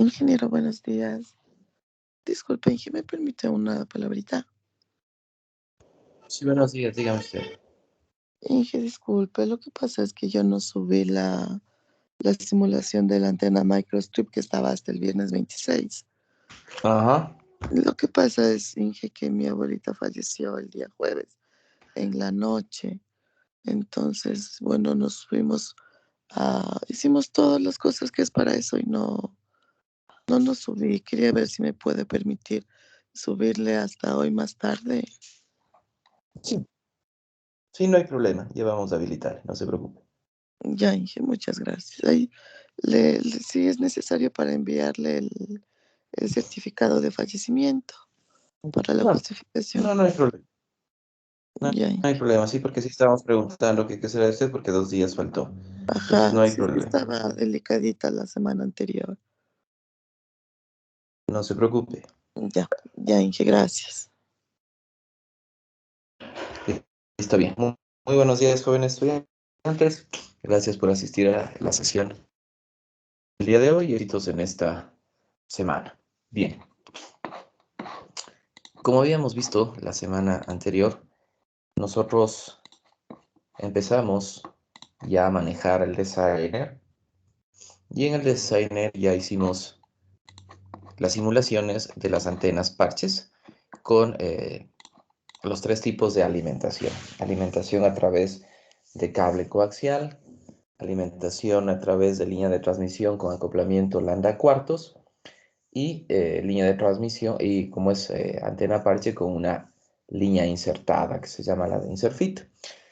Ingeniero, buenos días. Disculpe, ¿me permite una palabrita? Sí, buenos días, dígame usted. Disculpe, lo que pasa es que yo no subí la simulación de la antena microstrip que estaba hasta el viernes 26. Ajá. Lo que pasa es, que mi abuelita falleció el día jueves en la noche. Entonces, bueno, hicimos todas las cosas que es para eso y no nos subí. Quería ver si me puede permitir subirle hasta hoy más tarde. Sí, sí, no hay problema. Ya vamos a habilitar, no se preocupe. Ya, muchas gracias. Ahí sí es necesario para enviarle el certificado de fallecimiento para la No, justificación. no hay problema. No, Ya, no hay problema, sí, porque sí estábamos preguntando qué será de usted porque 2 días faltó. Entonces ajá, no hay sí es que problema. estaba delicadita la semana anterior. No se preocupe. Ya, gracias. Eh, Está bien. Muy buenos días, jóvenes estudiantes. Gracias por asistir a la sesión el día de hoy y éxitos en esta semana. Bien, como habíamos visto la semana anterior, nosotros empezamos ya a manejar el designer y en el designer ya hicimos las simulaciones de las antenas parches con los 3 tipos de alimentación. Alimentación a través de cable coaxial, alimentación a través de línea de transmisión con acoplamiento lambda cuartos y línea de transmisión y como es antena parche con una línea insertada que se llama la de InsertFit.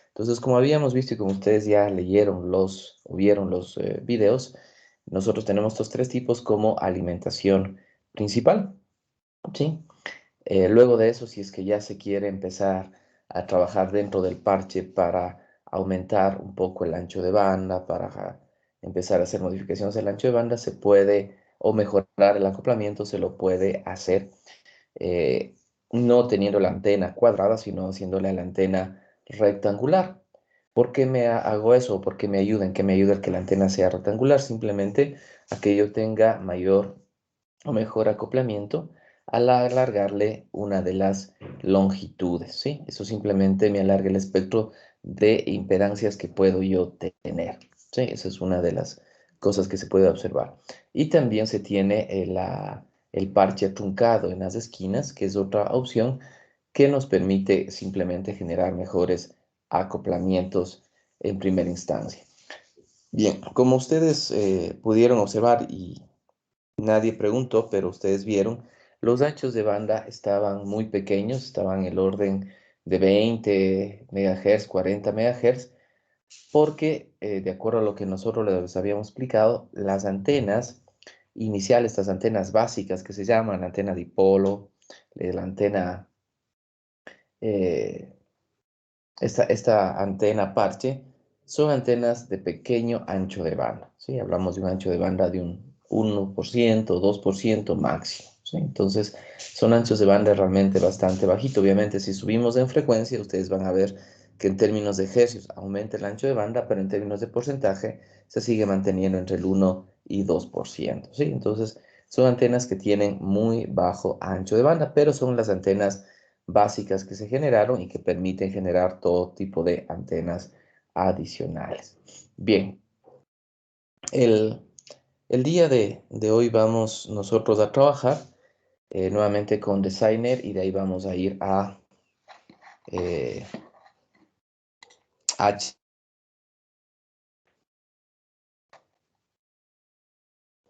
Entonces, como habíamos visto y como ustedes ya leyeron o vieron los videos, nosotros tenemos estos 3 tipos como alimentación principal, ¿sí? Luego de eso, si es que ya se quiere empezar a trabajar dentro del parche para aumentar un poco el ancho de banda, para empezar a hacer modificaciones del ancho de banda, se puede, o mejorar el acoplamiento, se lo puede hacer eh, no teniendo la antena cuadrada, sino haciéndole la antena rectangular. ¿Por qué hago eso? ¿Por qué me ayuda? ¿En qué me ayuda el que la antena sea rectangular? Simplemente a que yo tenga mayor o mejor acoplamiento al alargarle una de las longitudes, ¿sí? Eso simplemente me alarga el espectro de impedancias que puedo yo tener, ¿sí? Esa es una de las cosas que se puede observar. Y también se tiene el parche truncado en las esquinas, que es otra opción que nos permite simplemente generar mejores acoplamientos en primera instancia. Bien, como ustedes pudieron observar y nadie preguntó, pero ustedes vieron, los anchos de banda estaban muy pequeños, estaban en el orden de 20 MHz, 40 MHz, porque de acuerdo a lo que nosotros les habíamos explicado, las antenas iniciales, estas antenas básicas que se llaman antena dipolo, la antena, eh, esta antena parche, son antenas de pequeño ancho de banda, ¿sí? Hablamos de un ancho de banda de un 1%, 2% máximo, ¿sí? Entonces, son anchos de banda realmente bastante bajito. Obviamente, si subimos en frecuencia, ustedes van a ver que en términos de hercios aumenta el ancho de banda, pero en términos de porcentaje se sigue manteniendo entre el 1 y 2%, ¿sí? Entonces, son antenas que tienen muy bajo ancho de banda, pero son las antenas básicas que se generaron y que permiten generar todo tipo de antenas adicionales. Bien, el, el día de hoy vamos nosotros a trabajar nuevamente con Designer y de ahí vamos a ir a eh, H.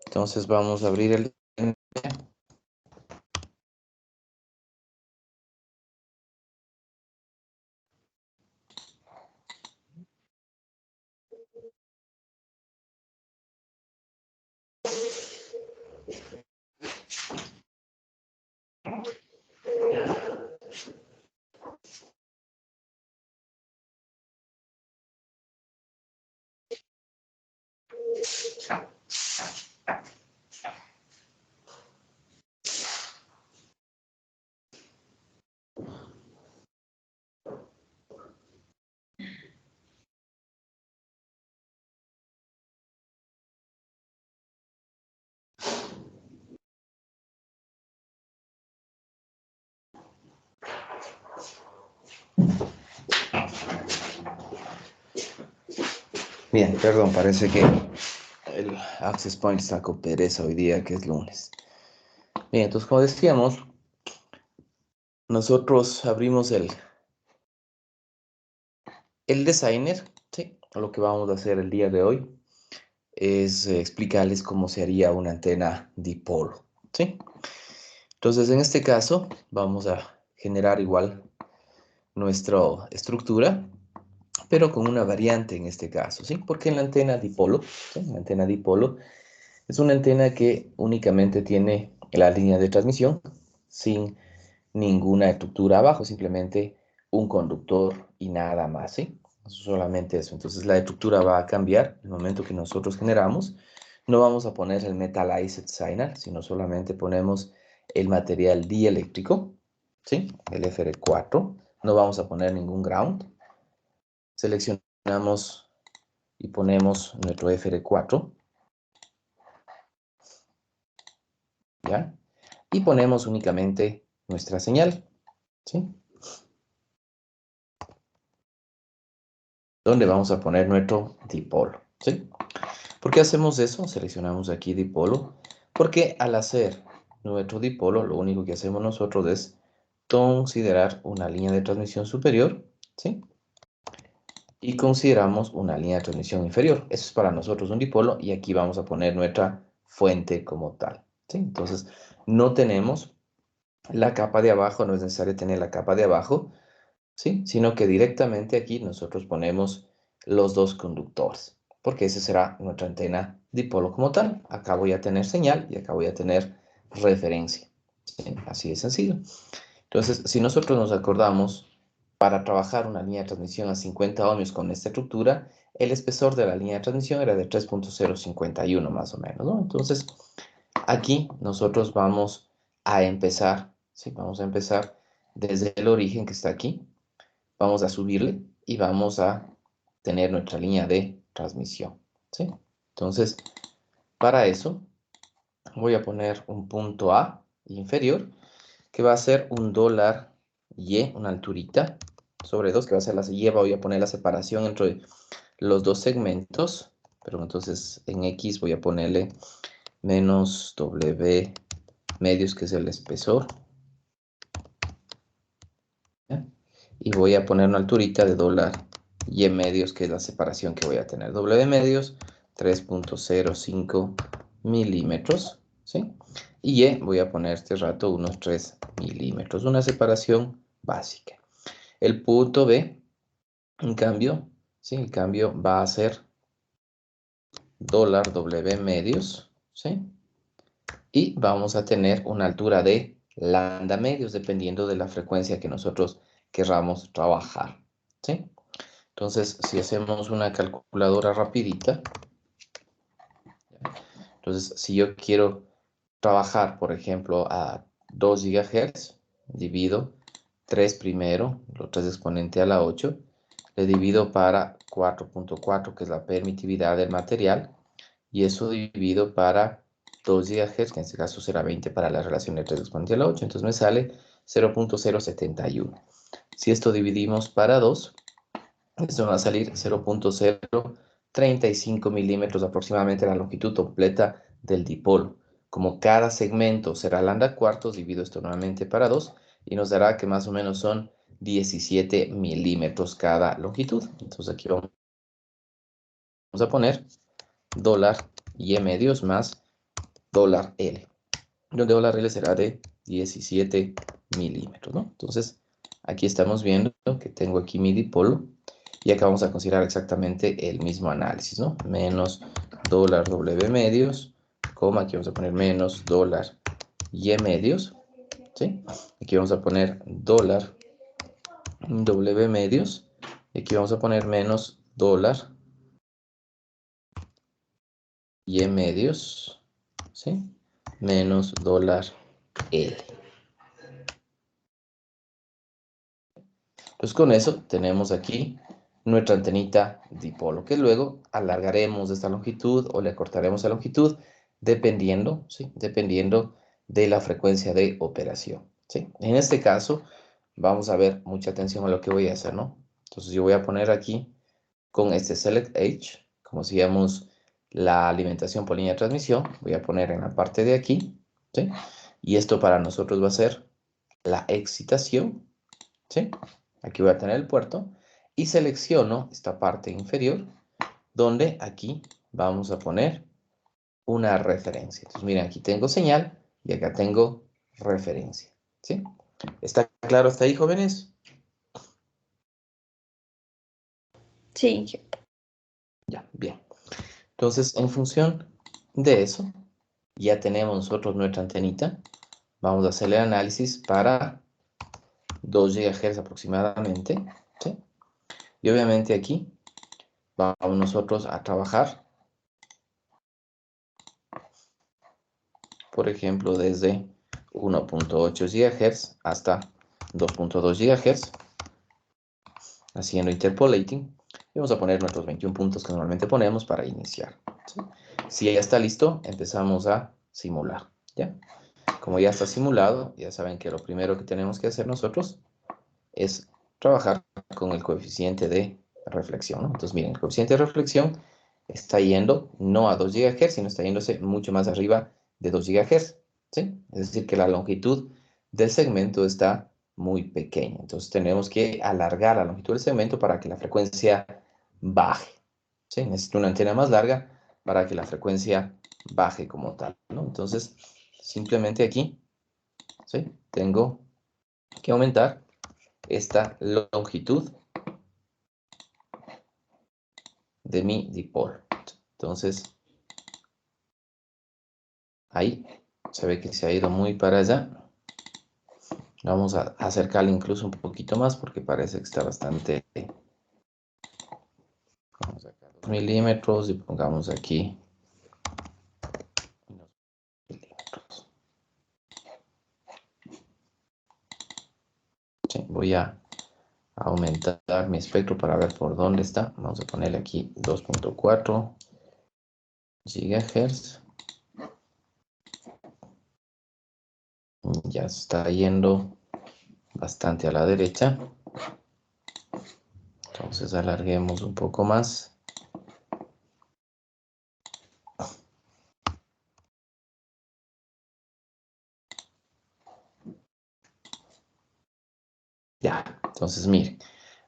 Entonces vamos a abrir el... Bien, perdón, parece que el Access Point está con pereza hoy día, que es lunes. Bien, entonces como decíamos, nosotros abrimos el designer, ¿sí? Lo que vamos a hacer el día de hoy es explicarles cómo se haría una antena dipolo, ¿sí? Entonces, en este caso, vamos a generar igual nuestra estructura, pero con una variante en este caso, ¿sí? Porque en la antena dipolo, ¿sí? La antena dipolo es una antena que únicamente tiene la línea de transmisión sin ninguna estructura abajo, simplemente un conductor y nada más, ¿sí? Solamente eso. Entonces la estructura va a cambiar el momento que nosotros generamos. No vamos a poner el metallized signal, sino solamente ponemos el material dieléctrico, ¿sí? El FR4. No vamos a poner ningún ground. Seleccionamos y ponemos nuestro FR4, ¿ya? Y ponemos únicamente nuestra señal, ¿sí? Donde vamos a poner nuestro dipolo, ¿sí? ¿Por qué hacemos eso? Seleccionamos aquí dipolo, porque al hacer nuestro dipolo, lo único que hacemos nosotros es considerar una línea de transmisión superior, ¿sí? Y consideramos una línea de transmisión inferior. Eso es para nosotros un dipolo y aquí vamos a poner nuestra fuente como tal, ¿sí? Entonces, no tenemos la capa de abajo, no es necesario tener la capa de abajo, ¿sí? Sino que directamente aquí nosotros ponemos los dos conductores, porque esa será nuestra antena dipolo como tal. Acá voy a tener señal y acá voy a tener referencia, ¿sí? Así de sencillo. Entonces, si nosotros nos acordamos, para trabajar una línea de transmisión a 50 ohmios con esta estructura, el espesor de la línea de transmisión era de 3.051 más o menos, ¿no? Entonces, aquí nosotros vamos a empezar, ¿sí? Vamos a empezar desde el origen que está aquí, vamos a subirle y vamos a tener nuestra línea de transmisión, ¿sí? Entonces, para eso voy a poner un punto A inferior que va a ser un dólar Y, una alturita sobre 2, que va a ser la Y, voy a poner la separación entre los dos segmentos, pero entonces en X voy a ponerle menos W medios, que es el espesor, ¿ya? Y voy a poner una alturita de dólar Y medios, que es la separación que voy a tener. W medios, 3.05 milímetros, ¿sí? Y Y voy a poner este rato unos 3 milímetros, una separación básica. El punto B, en cambio, ¿sí? El cambio va a ser dólar W medios, ¿sí? Y vamos a tener una altura de lambda medios, dependiendo de la frecuencia que nosotros querramos trabajar, ¿sí? Entonces, si hacemos una calculadora rapidita, entonces, si yo quiero trabajar, por ejemplo, a 2 GHz, divido 3 primero, lo 3 exponente a la 8, le divido para 4.4, que es la permitividad del material, y eso divido para 2 GHz, que en este caso será 20 para la relación de 3 exponente a la 8, entonces me sale 0.071. Si esto dividimos para 2, esto va a salir 0.035 milímetros, aproximadamente la longitud completa del dipolo. Como cada segmento será lambda cuartos, divido esto nuevamente para 2 y nos dará que más o menos son 17 milímetros cada longitud. Entonces aquí vamos a poner dólar Y medios más dólar L, donde dólar L será de 17 milímetros, ¿no? Entonces aquí estamos viendo que tengo aquí mi dipolo. Y acá vamos a considerar exactamente el mismo análisis, ¿no? Menos dólar W medios, coma, aquí vamos a poner menos dólar Y medios, ¿sí? Aquí vamos a poner dólar W medios, y aquí vamos a poner menos dólar Y medios, ¿sí? Menos dólar L. Pues con eso tenemos aquí nuestra antenita dipolo, que luego alargaremos esta longitud o le cortaremos la longitud dependiendo, ¿sí? Dependiendo de la frecuencia de operación, ¿sí? En este caso vamos a ver mucha atención a lo que voy a hacer, ¿no? Entonces yo voy a poner aquí con este select age, como si veamos la alimentación por línea de transmisión, voy a poner en la parte de aquí, ¿sí? Y esto para nosotros va a ser la excitación, ¿sí? Aquí voy a tener el puerto y selecciono esta parte inferior, donde aquí vamos a poner una referencia. Entonces miren, aquí tengo señal y acá tengo referencia, ¿sí? ¿Está claro hasta ahí, jóvenes? Sí. Ya, bien. Entonces, en función de eso, ya tenemos nosotros nuestra antenita. Vamos a hacer el análisis para 2 GHz aproximadamente, ¿sí? Y obviamente aquí vamos nosotros a trabajar, por ejemplo, desde 1.8 GHz hasta 2.2 GHz, haciendo interpolating. Y vamos a poner nuestros 21 puntos que normalmente ponemos para iniciar, ¿sí? Si ya está listo, empezamos a simular, ¿ya? Como ya está simulado, ya saben que lo primero que tenemos que hacer nosotros es trabajar con el coeficiente de reflexión, ¿no? Entonces, miren, el coeficiente de reflexión está yendo no a 2 GHz, sino está yéndose mucho más arriba de 2 GHz, ¿sí? Es decir, que la longitud del segmento está muy pequeña. Entonces, tenemos que alargar la longitud del segmento para que la frecuencia baje, ¿sí? Necesito una antena más larga para que la frecuencia baje como tal, ¿no? Entonces, simplemente aquí, ¿sí? Tengo que aumentar esta longitud de mi dipolo. Entonces, ahí se ve que se ha ido muy para allá. Vamos a acercarle incluso un poquito más porque parece que está bastante... Vamos a sacar 2 milímetros y pongamos aquí unos milímetros. Sí, voy a aumentar mi espectro para ver por dónde está. Vamos a ponerle aquí 2.4 GHz. Ya está yendo bastante a la derecha. Entonces alarguemos un poco más. Ya, entonces miren,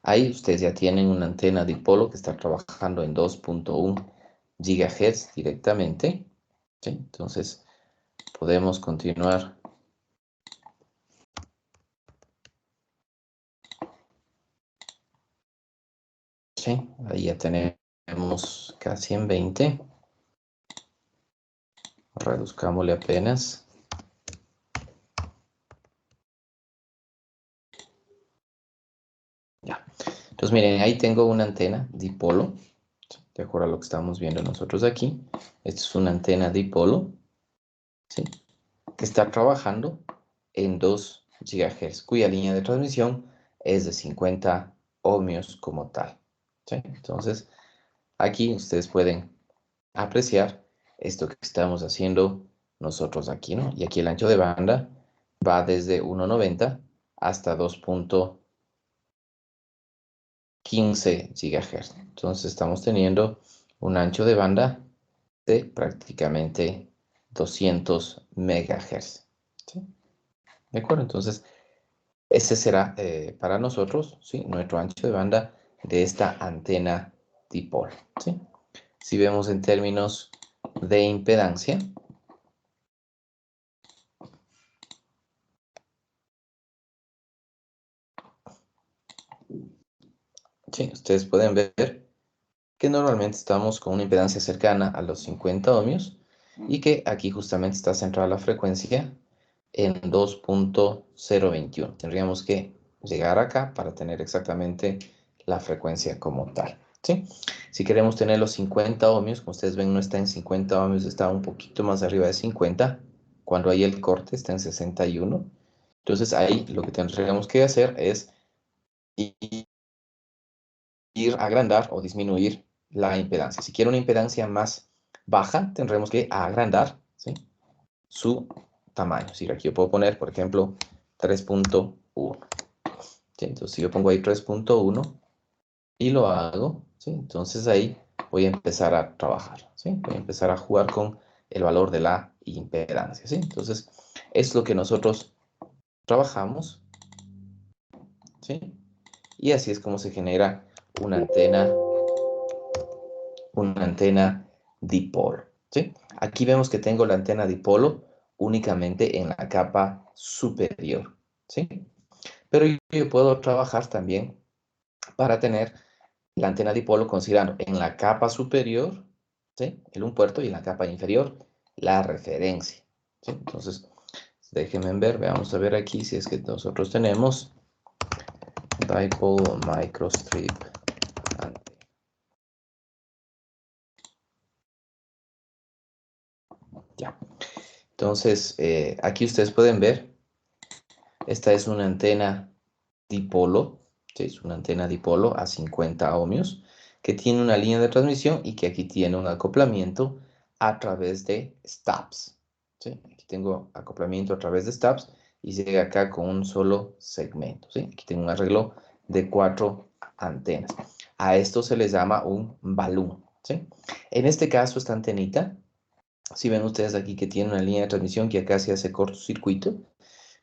ahí ustedes ya tienen una antena dipolo que está trabajando en 2.1 GHz directamente, ¿sí? Entonces podemos continuar. Sí, ahí ya tenemos casi en 20. Reduzcámosle apenas. Ya. Entonces miren, ahí tengo una antena dipolo, de acuerdo a lo que estamos viendo nosotros aquí. Esta es una antena dipolo, ¿sí? Que está trabajando en 2 GHz, cuya línea de transmisión es de 50 ohmios como tal, ¿sí? Entonces, aquí ustedes pueden apreciar esto que estamos haciendo nosotros aquí, ¿no? Y aquí el ancho de banda va desde 1.90 hasta 2.15 GHz. Entonces, estamos teniendo un ancho de banda de prácticamente 200 MHz, ¿sí? ¿De acuerdo? Entonces, ese será para nosotros, ¿sí? Nuestro ancho de banda de esta antena dipolo, ¿sí? Si vemos en términos de impedancia, ¿sí? Ustedes pueden ver que normalmente estamos con una impedancia cercana a los 50 ohmios y que aquí justamente está centrada la frecuencia en 2.021. Tendríamos que llegar acá para tener exactamente la frecuencia como tal, ¿sí? Si queremos tener los 50 ohmios, como ustedes ven no está en 50 ohmios, está un poquito más arriba de 50. Cuando hay el corte está en 61. Entonces ahí lo que tendríamos que hacer es ir a agrandar o disminuir la impedancia. Si quiero una impedancia más baja, tendremos que agrandar, ¿sí? Su tamaño. Si aquí yo puedo poner, por ejemplo, 3.1. ¿sí? Entonces, si yo pongo ahí 3.1 y lo hago, ¿sí? Entonces ahí voy a empezar a trabajar, ¿sí? Voy a empezar a jugar con el valor de la impedancia, ¿sí? Entonces, es lo que nosotros trabajamos, ¿sí? Y así es como se genera una antena dipolo, ¿sí? Aquí vemos que tengo la antena dipolo únicamente en la capa superior, ¿sí? Pero yo puedo trabajar también para tener la antena dipolo considerando en la capa superior, ¿sí? El un puerto y en la capa inferior la referencia, ¿sí? Entonces, déjenme ver, vamos a ver aquí si es que nosotros tenemos dipole microstrip antena. Ya. Entonces, aquí ustedes pueden ver, esta es una antena dipolo, ¿sí? Es una antena dipolo a 50 ohmios, que tiene una línea de transmisión y que aquí tiene un acoplamiento a través de stubs, ¿sí? Aquí tengo acoplamiento a través de stubs y llega acá con un solo segmento, ¿sí? Aquí tengo un arreglo de 4 antenas. A esto se les llama un balón, ¿sí? En este caso, esta antenita, si ven ustedes aquí que tiene una línea de transmisión que acá se hace cortocircuito,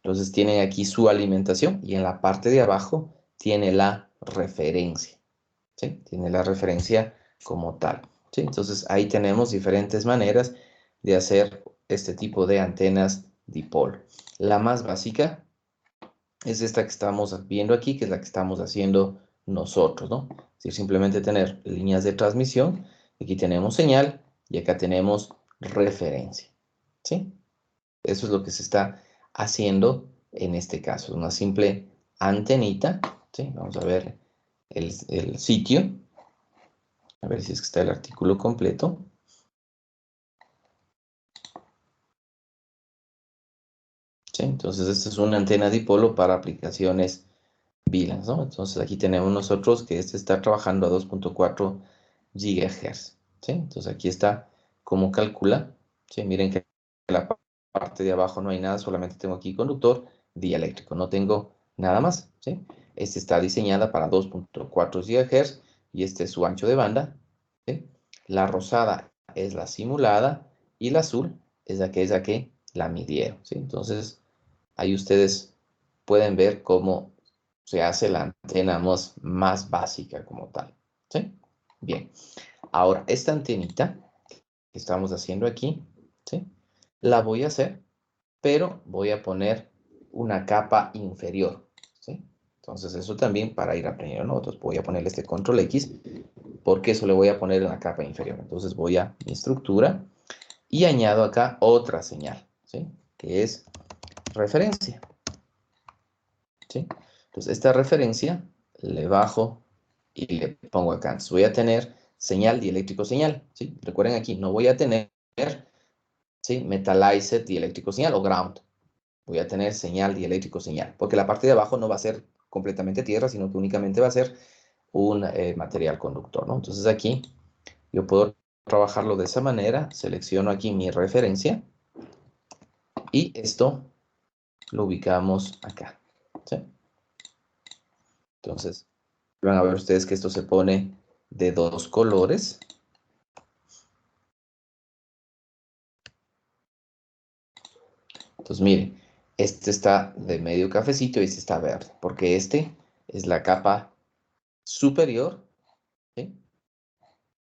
entonces tienen aquí su alimentación y en la parte de abajo tiene la referencia, ¿sí? Tiene la referencia como tal, ¿sí? Entonces ahí tenemos diferentes maneras de hacer este tipo de antenas dipolo. La más básica es esta que estamos viendo aquí, que es la que estamos haciendo nosotros, ¿no? Es decir, simplemente tener líneas de transmisión, aquí tenemos señal y acá tenemos referencia, ¿sí? Eso es lo que se está haciendo en este caso, una simple antenita, ¿sí? Vamos a ver el sitio, a ver si es que está el artículo completo. ¿Sí? Entonces, esta es una antena dipolo para aplicaciones VLANs, ¿no? Entonces, aquí tenemos nosotros que este está trabajando a 2.4 GHz, ¿sí? Entonces, aquí está cómo calcula, ¿sí? Miren que en la parte de abajo no hay nada, solamente tengo aquí conductor dieléctrico, no tengo nada más, ¿sí? Este está diseñada para 2.4 GHz y este es su ancho de banda, ¿sí? La rosada es la simulada y la azul es aquella que la midieron, ¿sí? Entonces, ahí ustedes pueden ver cómo se hace la antena más básica como tal, ¿sí? Bien, ahora esta antenita que estamos haciendo aquí, ¿sí? La voy a hacer, pero voy a poner una capa inferior, ¿sí? Entonces eso también para ir aprendiendo, ¿no? Entonces voy a ponerle este control X, porque eso le voy a poner en la capa inferior. Entonces voy a mi estructura y añado acá otra señal, ¿sí? Que es referencia, ¿sí? Entonces esta referencia le bajo y le pongo acá. Entonces voy a tener señal dieléctrico señal, ¿sí? Recuerden aquí, no voy a tener, ¿sí? Metalized dieléctrico señal o ground. Voy a tener señal dieléctrico señal, porque la parte de abajo no va a ser completamente tierra, sino que únicamente va a ser un material conductor, ¿no? Entonces aquí yo puedo trabajarlo de esa manera, selecciono aquí mi referencia y esto lo ubicamos acá, ¿sí? Entonces, van a ver ustedes que esto se pone de dos colores. Entonces, miren, este está de medio cafecito y este está verde, porque este es la capa superior, ¿sí?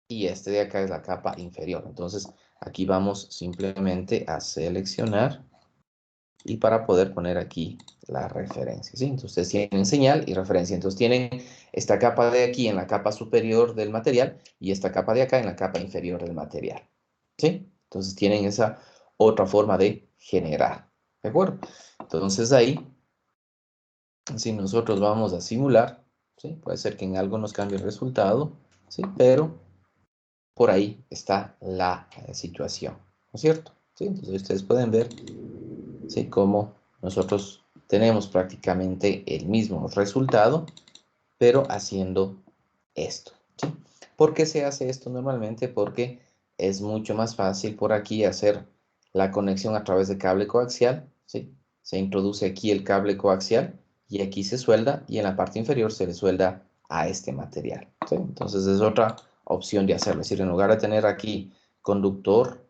Y este de acá es la capa inferior. Entonces, aquí vamos simplemente a seleccionar y para poder poner aquí la referencia, ¿sí? Entonces, ustedes tienen señal y referencia. Entonces, tienen esta capa de aquí en la capa superior del material y esta capa de acá en la capa inferior del material, ¿sí? Entonces, tienen esa otra forma de generar, ¿de acuerdo? Entonces, ahí, si nosotros vamos a simular, ¿sí? Puede ser que en algo nos cambie el resultado, ¿sí? Pero por ahí está la situación, ¿no es cierto? ¿Sí? Entonces, ustedes pueden ver, ¿sí? Cómo nosotros tenemos prácticamente el mismo resultado, pero haciendo esto, ¿sí? ¿Por qué se hace esto normalmente? Porque es mucho más fácil por aquí hacer la conexión a través de cable coaxial, ¿sí? Se introduce aquí el cable coaxial y aquí se suelda y en la parte inferior se le suelda a este material, ¿sí? Entonces es otra opción de hacerlo. Es decir, en lugar de tener aquí conductor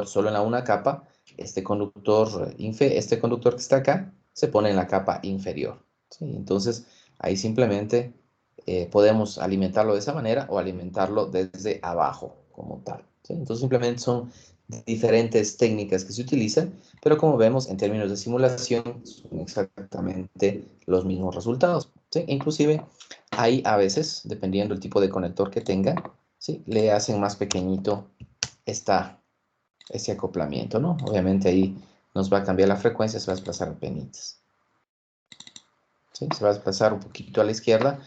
solo en la una capa, este conductor que está acá se pone en la capa inferior, ¿sí? Entonces ahí simplemente podemos alimentarlo de esa manera o alimentarlo desde abajo como tal, ¿sí? Entonces simplemente son diferentes técnicas que se utilizan, pero como vemos en términos de simulación son exactamente los mismos resultados, ¿sí? Inclusive hay a veces, dependiendo del tipo de conector que tenga, ¿sí? Le hacen más pequeñito ese acoplamiento, ¿no? Obviamente ahí nos va a cambiar la frecuencia, se va a desplazar en penitas, ¿sí? Se va a desplazar un poquito a la izquierda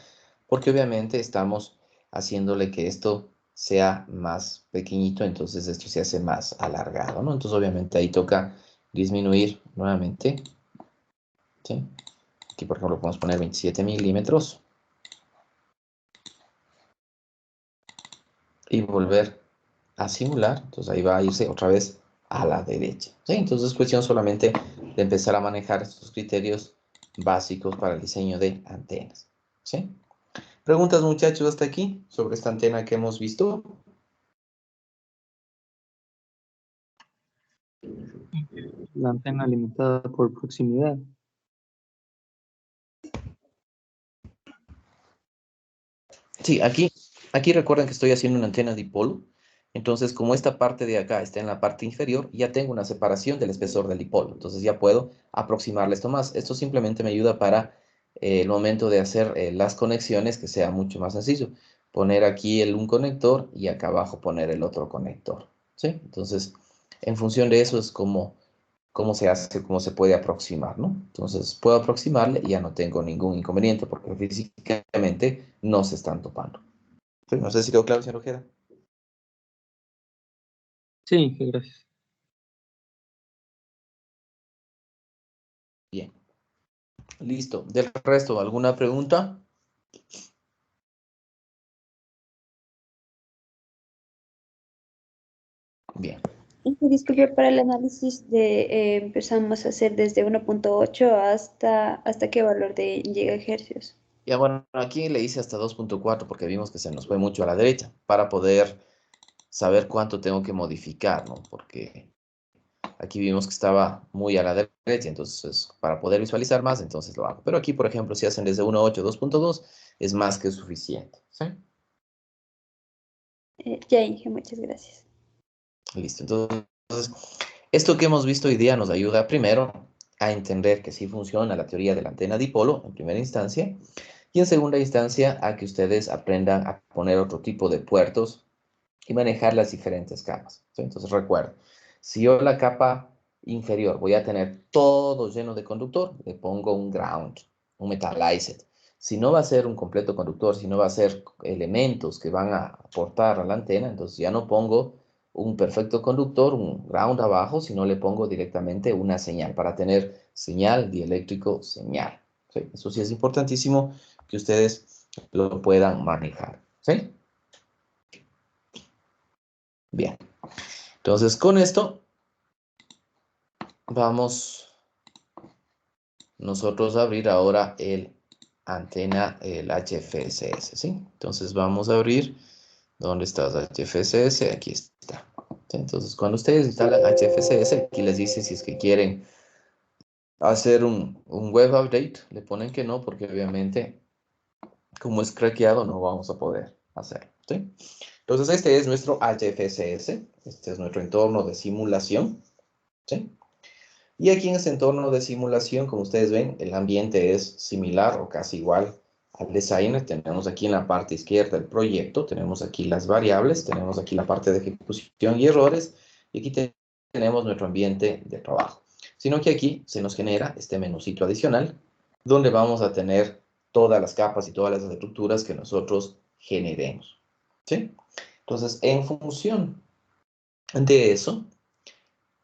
porque obviamente estamos haciéndole que esto sea más pequeñito, entonces esto se hace más alargado, ¿no? Entonces obviamente ahí toca disminuir nuevamente, ¿sí? Aquí por ejemplo podemos poner 27 milímetros y volver a simular, entonces ahí va a irse otra vez a la derecha, ¿sí? Entonces es cuestión solamente de empezar a manejar estos criterios básicos para el diseño de antenas, ¿sí? ¿Preguntas, muchachos, hasta aquí sobre esta antena que hemos visto? La antena alimentada por proximidad. Sí, aquí recuerden que estoy haciendo una antena dipolo. Entonces, como esta parte de acá está en la parte inferior, ya tengo una separación del espesor del dipolo. Entonces ya puedo aproximarle esto más. Esto simplemente me ayuda para el momento de hacer las conexiones que sea mucho más sencillo. Poner aquí un conector y acá abajo poner el otro conector, ¿sí? Entonces, en función de eso es cómo se hace, cómo se puede aproximar, ¿no? Entonces, puedo aproximarle y ya no tengo ningún inconveniente porque físicamente no se están topando. Sí, no sé si quedó claro, señor Ojeda. Sí, gracias. Bien. Listo. Del resto, ¿alguna pregunta? Bien. Y disculpe, para el análisis de empezamos a hacer desde 1.8 hasta qué valor de gigahercios. Ya bueno, aquí le hice hasta 2.4 porque vimos que se nos fue mucho a la derecha para poder saber cuánto tengo que modificar, ¿no? Porque aquí vimos que estaba muy a la derecha, entonces para poder visualizar más, entonces lo hago. Pero aquí, por ejemplo, si hacen desde 1.8 a 2.2, es más que suficiente, ¿sí? Ya, Inge, muchas gracias. Listo. Entonces, esto que hemos visto hoy día nos ayuda primero a entender que sí funciona la teoría de la antena dipolo en primera instancia y en segunda instancia a que ustedes aprendan a poner otro tipo de puertos y manejar las diferentes capas, ¿sí? Entonces recuerden, si yo la capa inferior voy a tener todo lleno de conductor, le pongo un ground, un metallized. Si no va a ser un completo conductor, si no va a ser elementos que van a aportar a la antena, entonces ya no pongo un perfecto conductor, un ground abajo, sino le pongo directamente una señal para tener señal, dieléctrico, señal, ¿sí? Eso sí es importantísimo que ustedes lo puedan manejar, ¿sí? Bien. Entonces, con esto vamos nosotros a abrir ahora el antena, el HFSS, ¿sí? Entonces, vamos a abrir, ¿dónde está el HFSS? Aquí está. Entonces, cuando ustedes instalan HFSS, aquí les dice si es que quieren hacer un web update, le ponen que no, porque obviamente, como es craqueado, no vamos a poder hacerlo, ¿sí? Entonces, este es nuestro HFSS, este es nuestro entorno de simulación, ¿sí? Y aquí en este entorno de simulación, como ustedes ven, el ambiente es similar o casi igual al designer. Tenemos aquí en la parte izquierda el proyecto, tenemos aquí las variables, tenemos aquí la parte de ejecución y errores, y aquí tenemos nuestro ambiente de trabajo. Sino que aquí se nos genera este menucito adicional, donde vamos a tener todas las capas y todas las estructuras que nosotros generemos, ¿sí? Entonces, en función de eso,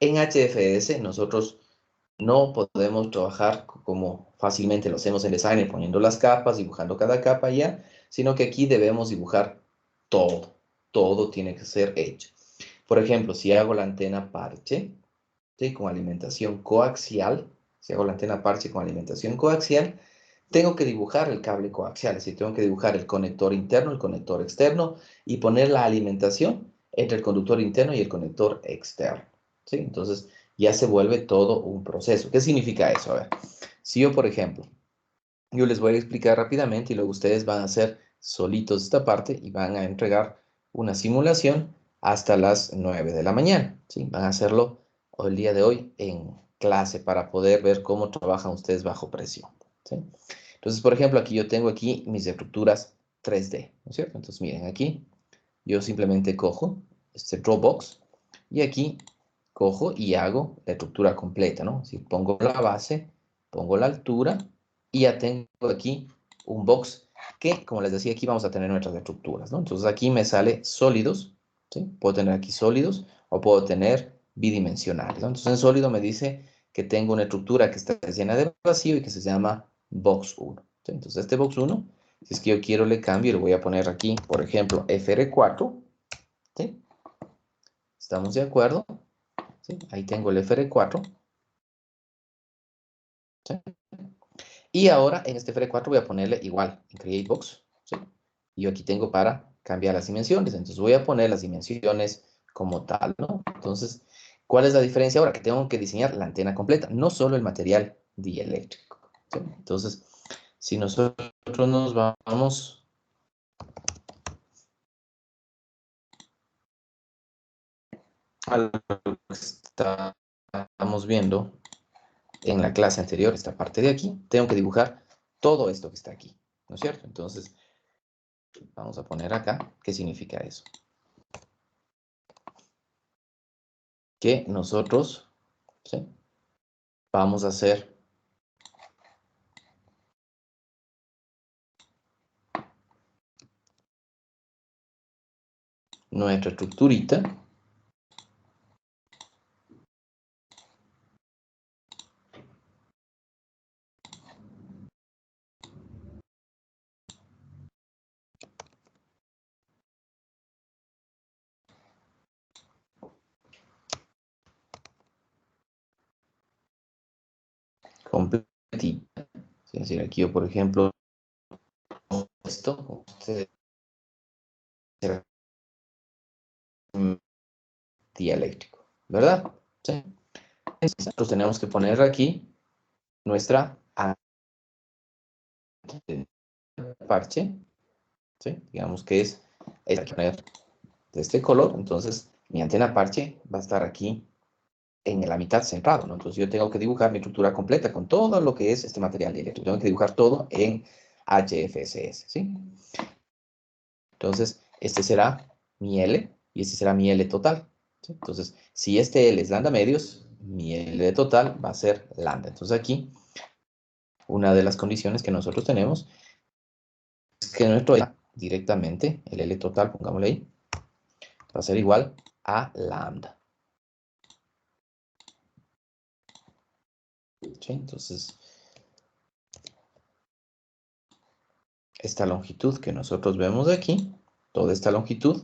en HFS nosotros no podemos trabajar como fácilmente lo hacemos en Designer, poniendo las capas, dibujando cada capa ya, sino que aquí debemos dibujar todo. Todo tiene que ser hecho. Por ejemplo, si hago la antena parche, ¿sí? Con alimentación coaxial, si hago la antena parche con alimentación coaxial, tengo que dibujar el cable coaxial, es decir, tengo que dibujar el conector interno, el conector externo y poner la alimentación entre el conductor interno y el conector externo, ¿sí? Entonces, ya se vuelve todo un proceso. ¿Qué significa eso? A ver, si yo, por ejemplo, yo les voy a explicar rápidamente y luego ustedes van a hacer solitos esta parte y van a entregar una simulación hasta las 9 de la mañana, ¿sí? Van a hacerlo el día de hoy en clase para poder ver cómo trabajan ustedes bajo presión, ¿sí? Entonces, por ejemplo, aquí yo tengo aquí mis estructuras 3D, ¿no es cierto? Entonces, miren, aquí yo simplemente cojo este Dropbox y aquí cojo y hago la estructura completa, ¿no? Si pongo la base, pongo la altura y ya tengo aquí un box que, como les decía, aquí vamos a tener nuestras estructuras, ¿no? Entonces aquí me sale sólidos, ¿sí? Puedo tener aquí sólidos o puedo tener bidimensionales, ¿no? Entonces en sólido me dice que tengo una estructura que está llena de vacío y que se llama box 1, ¿sí? Entonces este box 1, si es que yo quiero le cambio, le voy a poner aquí, por ejemplo, FR4, ¿sí? ¿Estamos de acuerdo? ¿Sí? Ahí tengo el FR4, ¿sí? Y ahora en este FR4 voy a ponerle igual en Create Box, ¿sí? Y yo aquí tengo para cambiar las dimensiones. Entonces voy a poner las dimensiones como tal, ¿no? Entonces, ¿cuál es la diferencia ahora? Que tengo que diseñar la antena completa, no solo el material dieléctrico, ¿sí? Entonces, si nosotros nos vamos a lo que estamos viendo en la clase anterior, esta parte de aquí, tengo que dibujar todo esto que está aquí, ¿no es cierto? Entonces, vamos a poner acá, ¿qué significa eso? Que nosotros, ¿sí? Vamos a hacer nuestra estructurita. Completita. Es decir, aquí yo, por ejemplo, esto, ustedes dieléctrico, ¿verdad? ¿Sí? Nosotros tenemos que poner aquí nuestra parche, ¿sí? Digamos que es que poner de este color, entonces mi antena parche va a estar aquí en la mitad centrado, ¿no? Entonces yo tengo que dibujar mi estructura completa con todo lo que es este material dieléctrico. Tengo que dibujar todo en HFSS, ¿sí? Entonces, este será mi L y este será mi L total, ¿sí? Entonces, si este L es lambda medios, mi L total va a ser lambda. Entonces aquí, una de las condiciones que nosotros tenemos es que nuestro L directamente, el L total, pongámosle ahí, va a ser igual a lambda. ¿Sí? Entonces, esta longitud que nosotros vemos de aquí, toda esta longitud,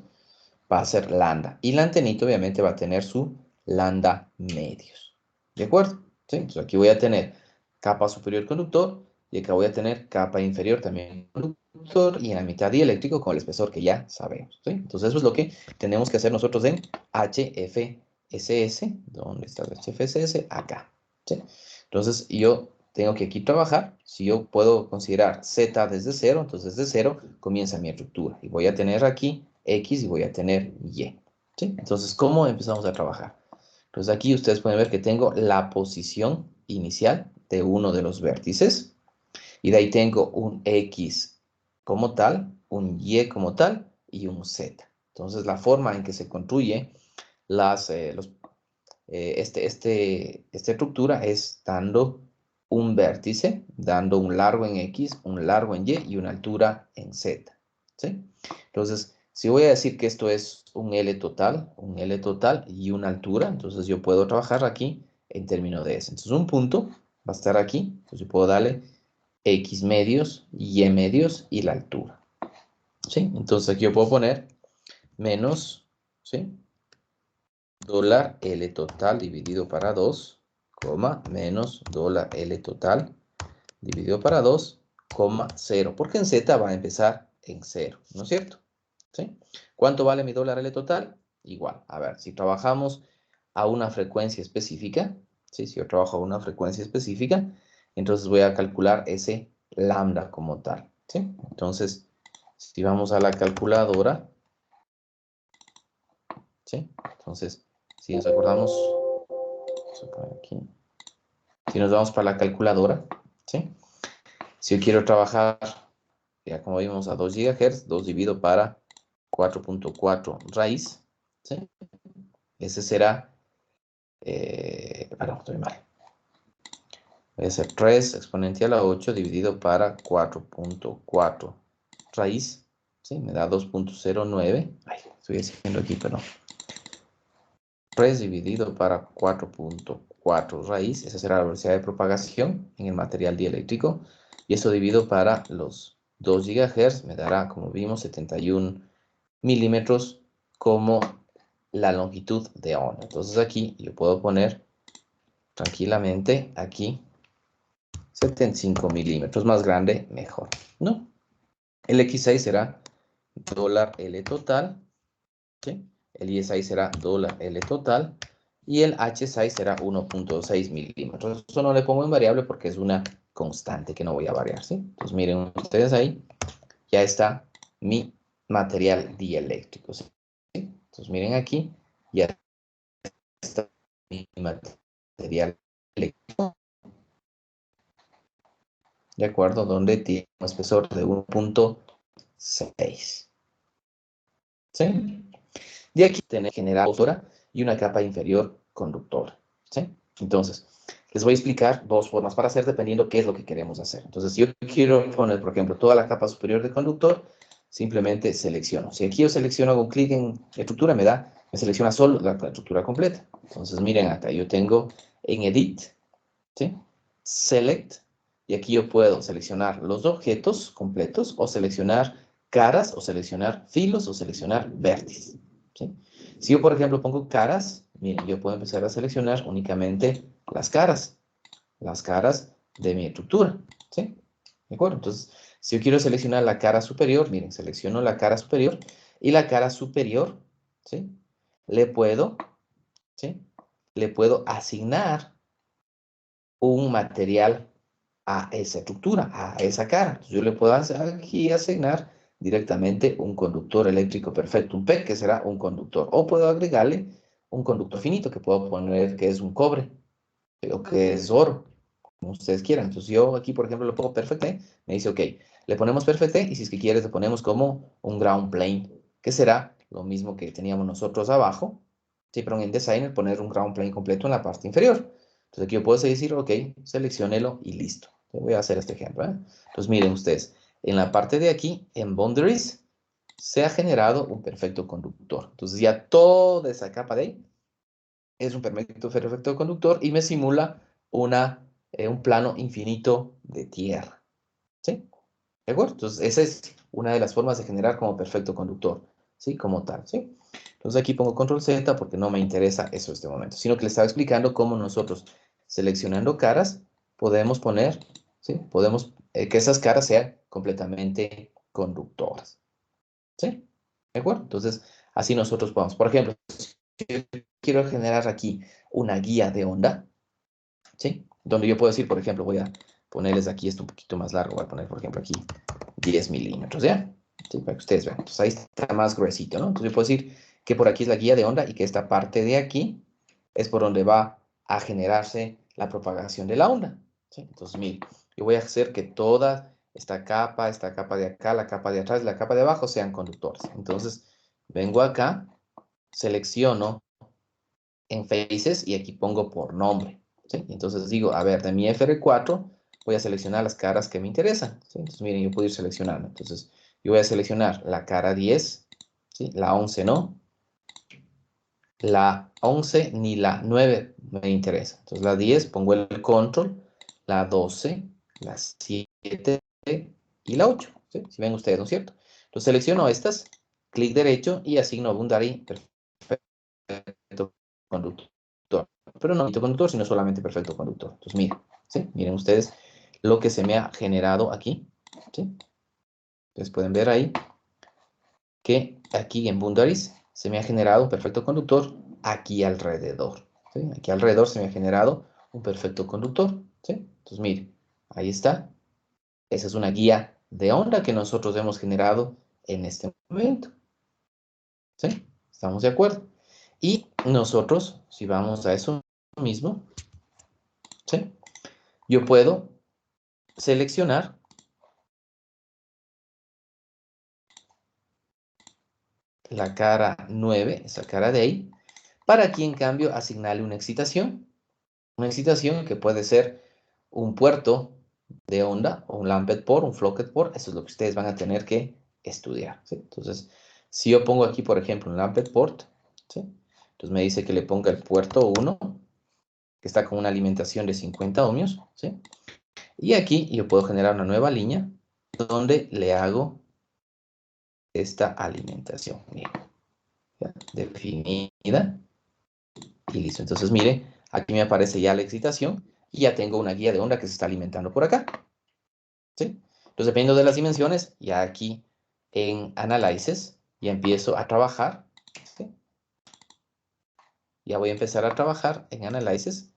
va a ser lambda. Y la antenita obviamente va a tener su lambda medios. ¿De acuerdo? ¿Sí? Entonces aquí voy a tener capa superior conductor y acá voy a tener capa inferior también conductor y en la mitad dieléctrico con el espesor que ya sabemos. ¿Sí? Entonces eso es lo que tenemos que hacer nosotros en HFSS. ¿Dónde está el HFSS? Acá. ¿Sí? Entonces yo tengo que aquí trabajar. Si yo puedo considerar Z desde 0, entonces desde 0 comienza mi estructura. Y voy a tener aquí X y voy a tener Y. ¿Sí? Entonces, ¿cómo empezamos a trabajar? Entonces aquí ustedes pueden ver que tengo la posición inicial de uno de los vértices. Y de ahí tengo un X como tal, un Y como tal y un Z. Entonces la forma en que se construye esta estructura es dando un vértice, dando un largo en X, un largo en Y y una altura en Z. ¿Sí? Entonces, si voy a decir que esto es un L total y una altura, entonces yo puedo trabajar aquí en términos de eso. Entonces un punto va a estar aquí, entonces yo puedo darle X medios, Y medios y la altura. ¿Sí? Entonces aquí yo puedo poner menos, ¿sí? Dólar L total dividido para 2, coma, menos dólar L total dividido para 2, 0, porque en Z va a empezar en 0, ¿no es cierto? ¿Sí? ¿Cuánto vale mi dólar L total? Igual. A ver, si trabajamos a una frecuencia específica, ¿sí? Si yo trabajo a una frecuencia específica, entonces voy a calcular ese lambda como tal, ¿sí? Entonces, si vamos a la calculadora, ¿sí? Entonces, si nos acordamos, vamos a poner aquí. Si nos vamos para la calculadora, ¿sí? Si yo quiero trabajar, ya como vimos, a 2 GHz, 2 dividido para 4.4 raíz, ¿sí? Ese será, perdón, estoy mal. Voy a hacer 3 exponencial a 8 dividido para 4.4 raíz, ¿sí? Me da 2.09. Ay, estoy haciendo aquí, perdón. 3 dividido para 4.4 raíz, esa será la velocidad de propagación en el material dieléctrico, y eso dividido para los 2 GHz me dará, como vimos, 71 milímetros como la longitud de onda. Entonces aquí yo puedo poner tranquilamente aquí 75 milímetros, más grande, mejor, ¿no? El X6 será dólar L total, ¿sí? El Y6 será dólar L total, y el H6 será 1.6 milímetros. Eso no le pongo en variable porque es una constante que no voy a variar, ¿sí? Entonces miren ustedes ahí, ya está mi material dieléctrico, ¿sí? Entonces miren aquí, ya está mi material eléctrico, ¿de acuerdo? Donde tiene un espesor de 1.6. ¿Sí? De aquí tenemos generadora y una capa inferior conductora. ¿Sí? Entonces, les voy a explicar dos formas para hacer dependiendo qué es lo que queremos hacer. Entonces, si yo quiero poner, por ejemplo, toda la capa superior de conductor, simplemente selecciono. Si aquí yo selecciono, hago un clic en estructura, me selecciona solo la estructura completa. Entonces, miren acá, yo tengo en Edit, ¿sí? Select, y aquí yo puedo seleccionar los objetos completos, o seleccionar caras, o seleccionar filos, o seleccionar vértices, ¿sí? Si yo, por ejemplo, pongo caras, miren, yo puedo empezar a seleccionar únicamente las caras de mi estructura, ¿sí? ¿De acuerdo? Entonces, si yo quiero seleccionar la cara superior, miren, selecciono la cara superior, y la cara superior, ¿sí? Le puedo asignar un material a esa estructura, a esa cara. Entonces, yo le puedo aquí asignar directamente un conductor eléctrico perfecto, un PEC, que será un conductor. O puedo agregarle un conductor finito, que puedo poner que es un cobre, o que es oro, como ustedes quieran. Entonces yo aquí, por ejemplo, le pongo perfect E, me dice, ok, le ponemos perfect E, y si es que quieres, le ponemos como un ground plane, que será lo mismo que teníamos nosotros abajo. Sí, pero en Designer poner un ground plane completo en la parte inferior. Entonces aquí yo puedo decir, ok, selecciónelo y listo. Yo voy a hacer este ejemplo, ¿eh? Entonces miren ustedes, en la parte de aquí, en Boundaries, se ha generado un perfecto conductor. Entonces ya toda esa capa de ahí es un perfecto conductor y me simula un plano infinito de tierra, ¿sí? ¿De acuerdo? Entonces esa es una de las formas de generar como perfecto conductor, ¿sí? Como tal, ¿sí? Entonces aquí pongo control Z porque no me interesa eso en este momento, sino que le estaba explicando cómo nosotros, seleccionando caras, podemos poner, ¿sí? Podemos que esas caras sean completamente conductoras, ¿sí? ¿De acuerdo? Entonces, así nosotros podemos, por ejemplo, si yo quiero generar aquí una guía de onda, ¿sí? Donde yo puedo decir, por ejemplo, voy a ponerles aquí esto un poquito más largo, voy a poner, por ejemplo, aquí 10 milímetros, ¿ya? Sí, para que ustedes vean. Entonces ahí está más gruesito, ¿no? Entonces yo puedo decir que por aquí es la guía de onda y que esta parte de aquí es por donde va a generarse la propagación de la onda, ¿sí? Entonces, mire, yo voy a hacer que toda esta capa de acá, la capa de atrás, la capa de abajo sean conductores. Entonces, vengo acá, selecciono en Faces y aquí pongo por nombre, ¿sí? Entonces digo, a ver, de mi FR4 voy a seleccionar las caras que me interesan, ¿sí? Entonces miren, yo puedo ir seleccionando. Entonces yo voy a seleccionar la cara 10, ¿sí? La 11 no, la 11 ni la 9 me interesa. Entonces la 10 pongo el control, la 12, la 7 y la 8, ¿sí? Si ven ustedes, ¿no es cierto? Entonces selecciono estas, clic derecho y asigno boundary perfecto conductor. Pero no perfecto conductor, sino solamente perfecto conductor. Entonces miren, ¿sí? Miren ustedes lo que se me ha generado aquí, ¿sí? Ustedes pueden ver ahí que aquí en boundaries se me ha generado un perfecto conductor aquí alrededor, ¿sí? Aquí alrededor se me ha generado un perfecto conductor, ¿sí? Entonces, mire, ahí está. Esa es una guía de onda que nosotros hemos generado en este momento, ¿sí? ¿Estamos de acuerdo? Y nosotros, si vamos a eso mismo, ¿sí? Yo puedo seleccionar la cara 9, esa cara de ahí, para aquí en cambio asignarle una excitación que puede ser un puerto de onda, o un lamped port, un flocked port. Eso es lo que ustedes van a tener que estudiar, ¿sí? Entonces, si yo pongo aquí, por ejemplo, un lamped port, ¿sí? Entonces me dice que le ponga el puerto 1, que está con una alimentación de 50 ohmios, ¿sí? Y aquí yo puedo generar una nueva línea donde le hago esta alimentación, miren, ¿ya? Definida y listo. Entonces, mire, aquí me aparece ya la excitación y ya tengo una guía de onda que se está alimentando por acá, ¿sí? Entonces, dependiendo de las dimensiones, ya aquí en Analysis ya empiezo a trabajar, ¿sí? Ya voy a empezar a trabajar en Analysis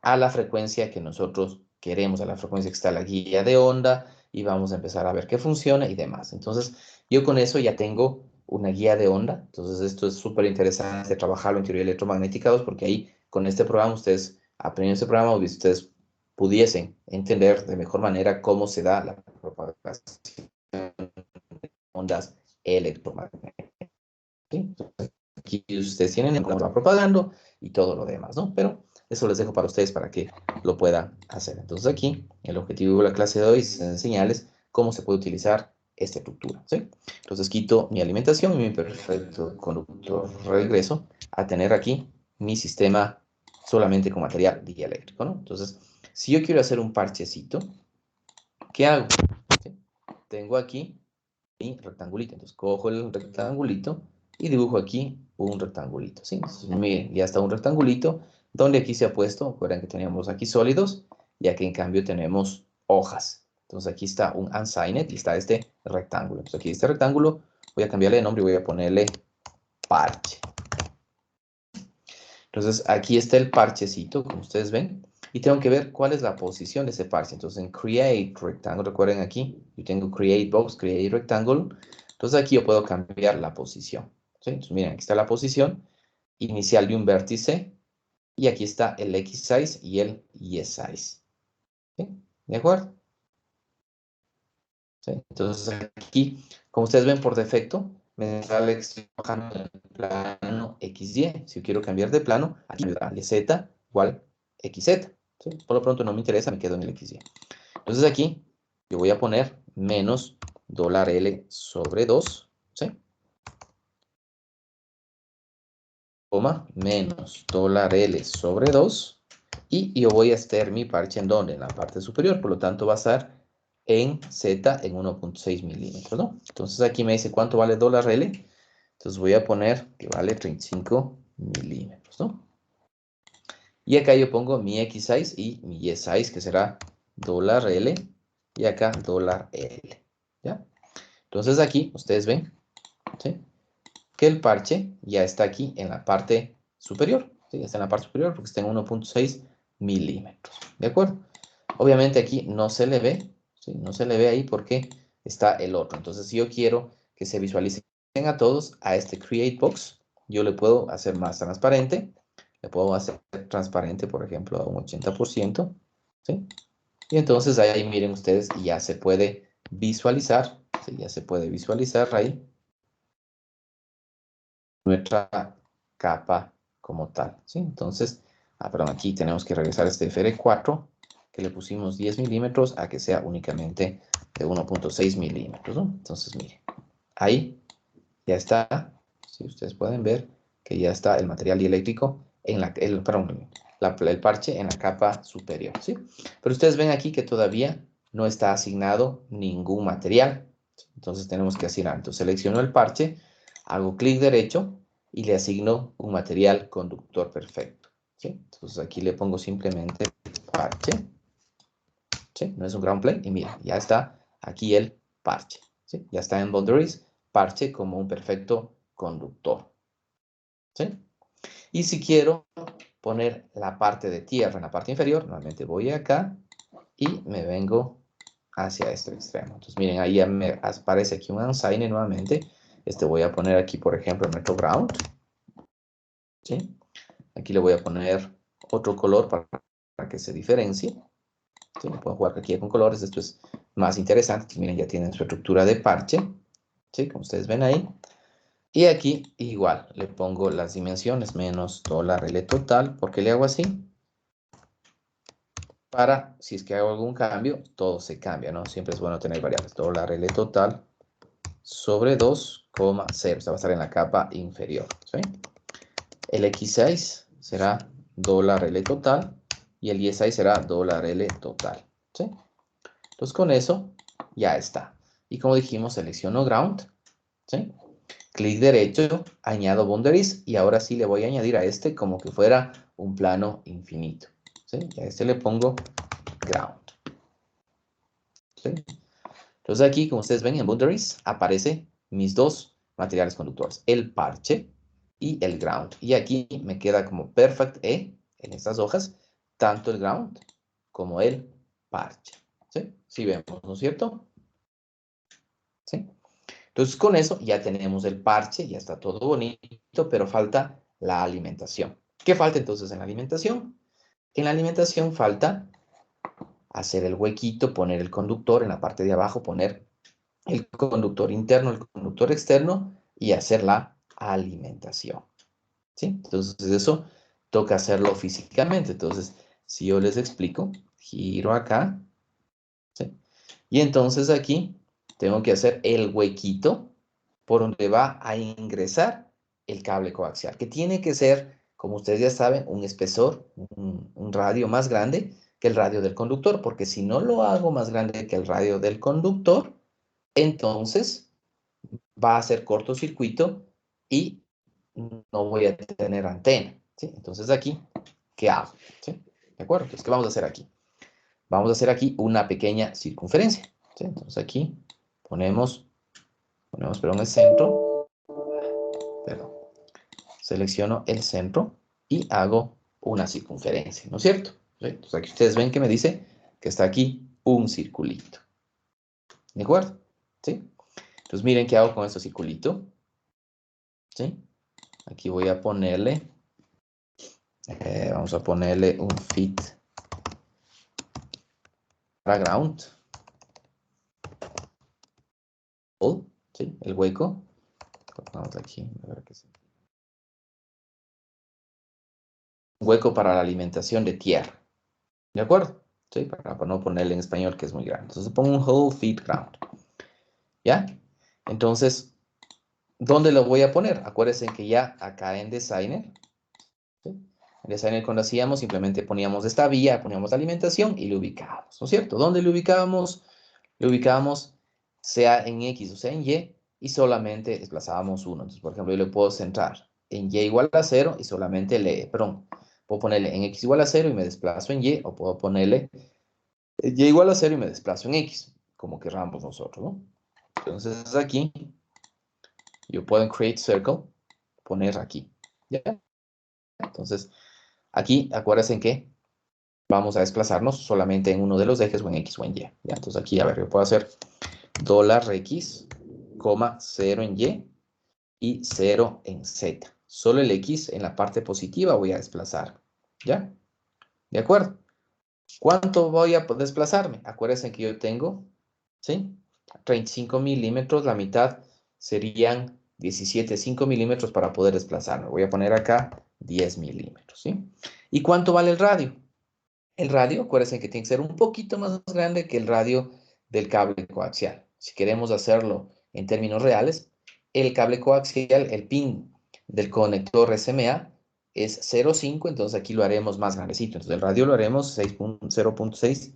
a la frecuencia que nosotros queremos, a la frecuencia que está la guía de onda, y vamos a empezar a ver qué funciona y demás. Entonces, yo con eso ya tengo una guía de onda. Entonces, esto es súper interesante trabajarlo en teoría electromagnética 2, porque ahí, con este programa, ustedes aprendiendo este programa, ustedes pudiesen entender de mejor manera cómo se da la propagación de ondas electromagnéticas. ¿Sí? Entonces, aquí ustedes tienen en cómo va propagando y todo lo demás, ¿no? Pero eso les dejo para ustedes para que lo puedan hacer. Entonces aquí, el objetivo de la clase de hoy es enseñarles cómo se puede utilizar esta estructura, ¿sí? Entonces quito mi alimentación y mi perfecto conductor. Regreso a tener aquí mi sistema solamente con material dieléctrico, ¿no? Entonces, si yo quiero hacer un parchecito, ¿qué hago? ¿Sí? Tengo aquí mi rectangulito. Entonces cojo el rectangulito y dibujo aquí un rectangulito, ¿sí? Entonces, miren, ya está un rectangulito donde aquí se ha puesto, recuerden que teníamos aquí sólidos y aquí en cambio tenemos hojas. Entonces aquí está un unsigned y está este rectángulo. Entonces aquí este rectángulo voy a cambiarle de nombre y voy a ponerle parche. Entonces aquí está el parchecito, como ustedes ven, y tengo que ver cuál es la posición de ese parche. Entonces en Create Rectangle, recuerden aquí, yo tengo Create Box, Create Rectangle. Entonces aquí yo puedo cambiar la posición, ¿sí? Entonces miren, aquí está la posición inicial de un vértice, y aquí está el X size y el Y size, ¿sí? ¿De acuerdo? ¿Sí? Entonces aquí, como ustedes ven por defecto, me sale que estoy trabajando en el plano XY. Si yo quiero cambiar de plano, aquí me da Z igual XZ, ¿sí? Por lo pronto no me interesa, me quedo en el XY. Entonces aquí yo voy a poner menos $L sobre 2, ¿sí? Coma, menos $L sobre 2. Y yo voy a hacer mi parche en donde, en la parte superior, por lo tanto va a estar en Z en 1.6 milímetros, ¿no? Entonces aquí me dice cuánto vale $L. Entonces voy a poner que vale 35 milímetros, ¿no? Y acá yo pongo mi X size y mi Y size, que será $L, y acá $L, ¿ya? Entonces aquí ustedes ven, ¿sí?, que el parche ya está aquí en la parte superior, ¿sí? Ya está en la parte superior porque está en 1.6 milímetros, ¿de acuerdo? Obviamente aquí no se le ve, ¿sí? No se le ve ahí porque está el otro. Entonces, si yo quiero que se visualicen a todos a este Create Box, yo le puedo hacer más transparente. Le puedo hacer transparente, por ejemplo, a un 80%, ¿sí? Y entonces ahí miren ustedes, ya se puede visualizar, ¿sí? Ya se puede visualizar ahí nuestra capa como tal, ¿sí? Entonces, perdón, aquí tenemos que regresar a este FR4, que le pusimos 10 milímetros, a que sea únicamente de 1.6 milímetros, ¿no? Entonces, miren, ahí ya está, si ustedes pueden ver que ya está el material dieléctrico en el parche en la capa superior, ¿sí? Pero ustedes ven aquí que todavía no está asignado ningún material. Entonces tenemos que asignar. Entonces selecciono el parche, hago clic derecho y le asigno un material conductor perfecto, ¿sí? Entonces aquí le pongo simplemente parche, ¿sí? No es un ground plane, y mira, ya está aquí el parche, ¿sí? Ya está en boundaries, parche como un perfecto conductor, ¿sí? Y si quiero poner la parte de tierra en la parte inferior, nuevamente voy acá y me vengo hacia este extremo. Entonces, miren, ahí ya me aparece aquí un unsigned nuevamente. Voy a poner aquí, por ejemplo, Metro Ground, ¿sí? Aquí le voy a poner otro color para que se diferencie. ¿Sí? Puedo jugar aquí con colores, esto es más interesante. Miren, ya tienen su estructura de parche, ¿sí? Como ustedes ven ahí. Y aquí igual, le pongo las dimensiones menos $L total. ¿Por qué le hago así? Para, si es que hago algún cambio, todo se cambia, ¿no? Siempre es bueno tener variables. $L total sobre 2,0. Esta va a estar en la capa inferior, ¿sí? El X6 será $L total y el Y6 será $L total, ¿sí? Entonces con eso ya está. Y como dijimos, selecciono Ground, ¿sí? Clic derecho, añado Boundaries y ahora sí le voy a añadir a este como que fuera un plano infinito, ¿sí? Y a este le pongo Ground, ¿sí? Entonces aquí, como ustedes ven en Boundaries, aparece mis dos materiales conductores, el parche y el ground. Y aquí me queda como perfect E en estas hojas, tanto el ground como el parche, ¿sí? Sí vemos, ¿no es cierto? ¿Sí? Entonces con eso ya tenemos el parche, ya está todo bonito, pero falta la alimentación. ¿Qué falta entonces en la alimentación? En la alimentación falta hacer el huequito, poner el conductor en la parte de abajo, poner el conductor interno, el conductor externo y hacer la alimentación, ¿sí? Entonces eso toca hacerlo físicamente. Entonces, si yo les explico, giro acá, ¿sí? Y entonces aquí tengo que hacer el huequito por donde va a ingresar el cable coaxial, que tiene que ser, como ustedes ya saben, un espesor, un radio más grande que el radio del conductor, porque si no lo hago más grande que el radio del conductor, entonces va a ser cortocircuito y no voy a tener antena, ¿sí? Entonces aquí, ¿qué hago? ¿Sí? ¿De acuerdo? Entonces, ¿qué vamos a hacer aquí? Vamos a hacer aquí una pequeña circunferencia, ¿sí? Entonces aquí ponemos, perdón, el centro, perdón, selecciono el centro y hago una circunferencia, ¿no es cierto? ¿Sí? Entonces aquí ustedes ven que me dice que está aquí un circulito, ¿de acuerdo? ¿Sí? Entonces miren qué hago con este circulito, ¿sí? Aquí voy a ponerle, vamos a ponerle un fit para ground, ¿sí? El hueco, vamos aquí, a ver qué es. Un hueco para la alimentación de tierra, ¿de acuerdo? ¿Sí? Para no ponerle en español que es muy grande. Entonces pongo un whole fit ground, ¿ya? Entonces, ¿dónde lo voy a poner? Acuérdense que ya acá en Designer, ¿sí? En Designer cuando hacíamos simplemente poníamos esta vía, poníamos la alimentación y lo ubicábamos, ¿no es cierto? ¿Dónde lo ubicábamos? Lo ubicábamos sea en X o sea en y solamente desplazábamos uno. Entonces, por ejemplo, yo le puedo centrar en Y igual a 0 y solamente perdón, puedo ponerle en X igual a 0 y me desplazo en Y, o puedo ponerle Y igual a 0 y me desplazo en X, como querramos nosotros, ¿no? Entonces aquí, yo puedo en Create Circle poner aquí, ¿ya? Entonces, aquí, acuérdense que vamos a desplazarnos solamente en uno de los ejes, o en X o en Y, ¿ya? Entonces aquí, a ver, yo puedo hacer $X, 0 en y 0 en Z. Solo el X en la parte positiva voy a desplazar, ¿ya? ¿De acuerdo? ¿Cuánto voy a desplazarme? Acuérdense que yo tengo, ¿sí? 35 milímetros, la mitad serían 17,5 milímetros para poder desplazarme. Voy a poner acá 10 milímetros, ¿sí? ¿Y cuánto vale el radio? El radio, acuérdense que tiene que ser un poquito más grande que el radio del cable coaxial. Si queremos hacerlo en términos reales, el cable coaxial, el pin del conector SMA es 0,5, entonces aquí lo haremos más grandecito. Entonces el radio lo haremos 0,6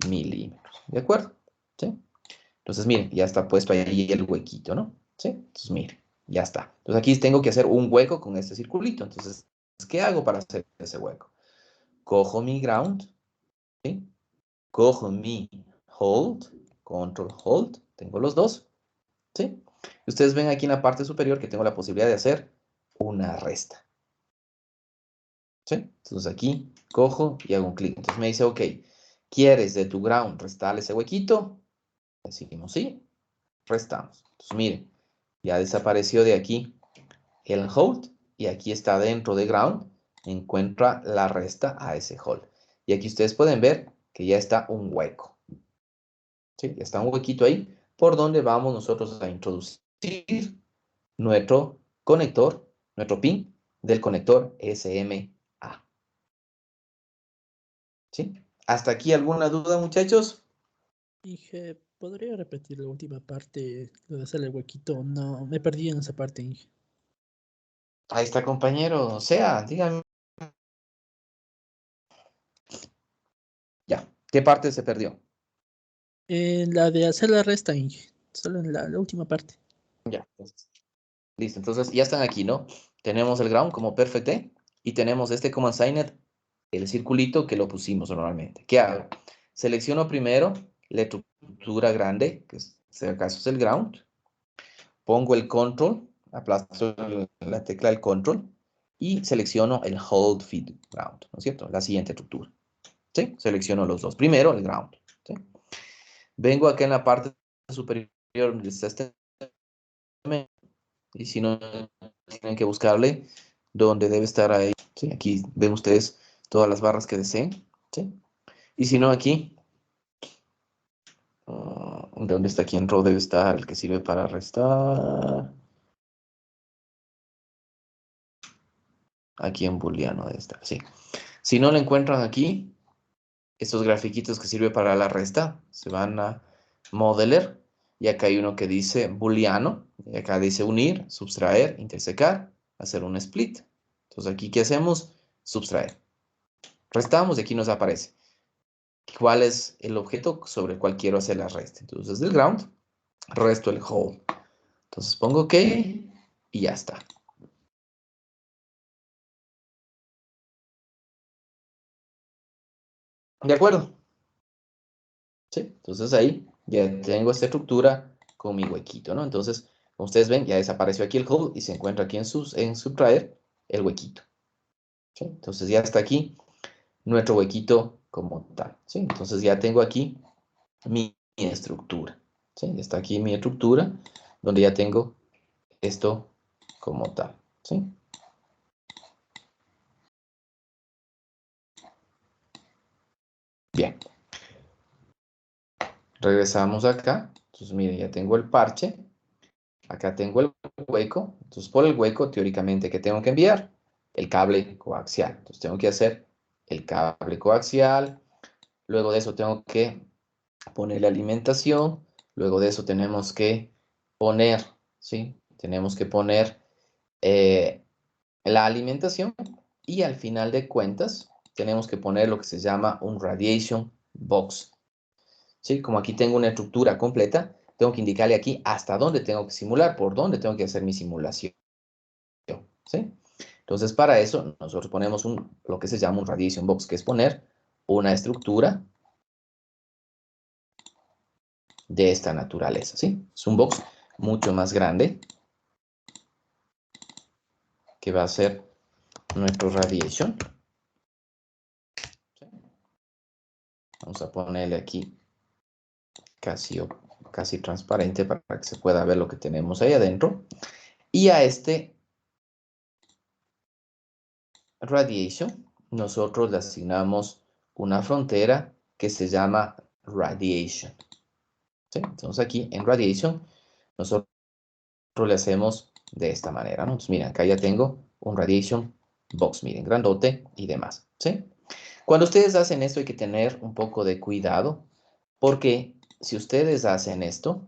milímetros. ¿De acuerdo? ¿Sí? Entonces miren, ya está puesto ahí el huequito, ¿no? ¿Sí? Entonces miren, ya está. Entonces aquí tengo que hacer un hueco con este circulito. Entonces, ¿qué hago para hacer ese hueco? Cojo mi ground, ¿sí? Cojo mi hold, Control Hold, tengo los dos, ¿sí? Ustedes ven aquí en la parte superior que tengo la posibilidad de hacer una resta, ¿sí? Entonces aquí cojo y hago un clic. Entonces me dice, ok, ¿quieres de tu ground restarle ese huequito? Decimos sí, restamos. Entonces miren, ya desapareció de aquí el hold y aquí está dentro de ground, encuentra la resta a ese hold. Y aquí ustedes pueden ver que ya está un hueco. ¿Sí? Ya está un huequito ahí por donde vamos nosotros a introducir nuestro conector, nuestro pin del conector SMA. ¿Sí? ¿Hasta aquí alguna duda, muchachos? Inge, ¿podría repetir la última parte, lo de hacerle el huequito? No, me perdí en esa parte, Inge. Ahí está, compañero. O sea, díganme. Ya, ¿qué parte se perdió? La de hacer la resta, Inge. Solo en la última parte. Ya, entonces, listo. Entonces ya están aquí, ¿no? Tenemos el ground como perfect D y tenemos este command signet, el circulito que lo pusimos normalmente. ¿Qué hago? Selecciono primero la estructura grande, que en este caso es el ground. Pongo el control, aplasto la tecla del control y selecciono el hold feed ground, ¿no es cierto? La siguiente estructura. ¿Sí? Selecciono los dos. Primero el ground. ¿Sí? Vengo acá en la parte superior donde está este y si no, tienen que buscarle donde debe estar ahí. ¿Sí? Aquí ven ustedes todas las barras que deseen. ¿Sí? Y si no, aquí, ¿dónde está aquí en row? Debe estar el que sirve para restar. Aquí en booleano debe estar, sí. Si no lo encuentran aquí, estos grafiquitos que sirven para la resta se van a modeler. Y acá hay uno que dice booleano. Y acá dice unir, subtraer, intersecar, hacer un split. Entonces aquí, ¿qué hacemos? Subtraer. Restamos y aquí nos aparece cuál es el objeto sobre el cual quiero hacer la resta. Entonces del ground, resto el whole. Entonces pongo OK y ya está. ¿De acuerdo? ¿Sí? Entonces ahí ya tengo esta estructura con mi huequito, ¿no? Entonces, como ustedes ven, ya desapareció aquí el hold y se encuentra aquí en subtraer el huequito. ¿Sí? Entonces ya está aquí nuestro huequito como tal. ¿Sí? Entonces ya tengo aquí mi estructura. ¿Sí? Está aquí mi estructura donde ya tengo esto como tal. ¿Sí? Bien. Regresamos acá. Entonces, miren, ya tengo el parche. Acá tengo el hueco. Entonces, por el hueco, teóricamente, ¿qué tengo que enviar? El cable coaxial. Entonces, tengo que hacer el cable coaxial. Luego de eso, tengo que poner la alimentación. Luego de eso, tenemos que poner, ¿sí? Tenemos que poner la alimentación. Y al final de cuentas, tenemos que poner lo que se llama un radiation box. ¿Sí? Como aquí tengo una estructura completa, tengo que indicarle aquí hasta dónde tengo que simular, por dónde tengo que hacer mi simulación. ¿Sí? Entonces, para eso, nosotros ponemos lo que se llama un radiation box, que es poner una estructura de esta naturaleza. ¿Sí? Es un box mucho más grande que va a ser nuestro radiation. ¿Sí? Vamos a ponerle aquí casi transparente para que se pueda ver lo que tenemos ahí adentro. Y a este radiation, nosotros le asignamos una frontera que se llama radiation. ¿Sí? Entonces aquí en radiation, nosotros le hacemos de esta manera, ¿no? Entonces miren, acá ya tengo un radiation box, miren, grandote y demás, ¿sí? Cuando ustedes hacen esto hay que tener un poco de cuidado, porque si ustedes hacen esto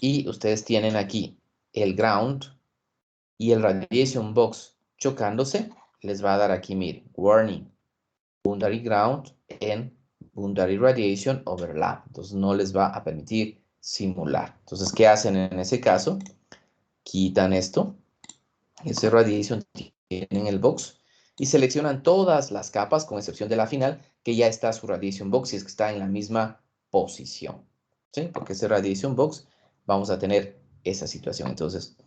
y ustedes tienen aquí el ground y el radiation box chocándose, les va a dar aquí, miren, warning, boundary ground en boundary radiation overlap. Entonces no les va a permitir simular. Entonces, ¿qué hacen en ese caso? Quitan esto, ese radiation tienen el box y seleccionan todas las capas, con excepción de la final, que ya está su radiation box y es que está en la misma posición. ¿sí? Porque ese radiation box vamos a tener esa situación. Entonces,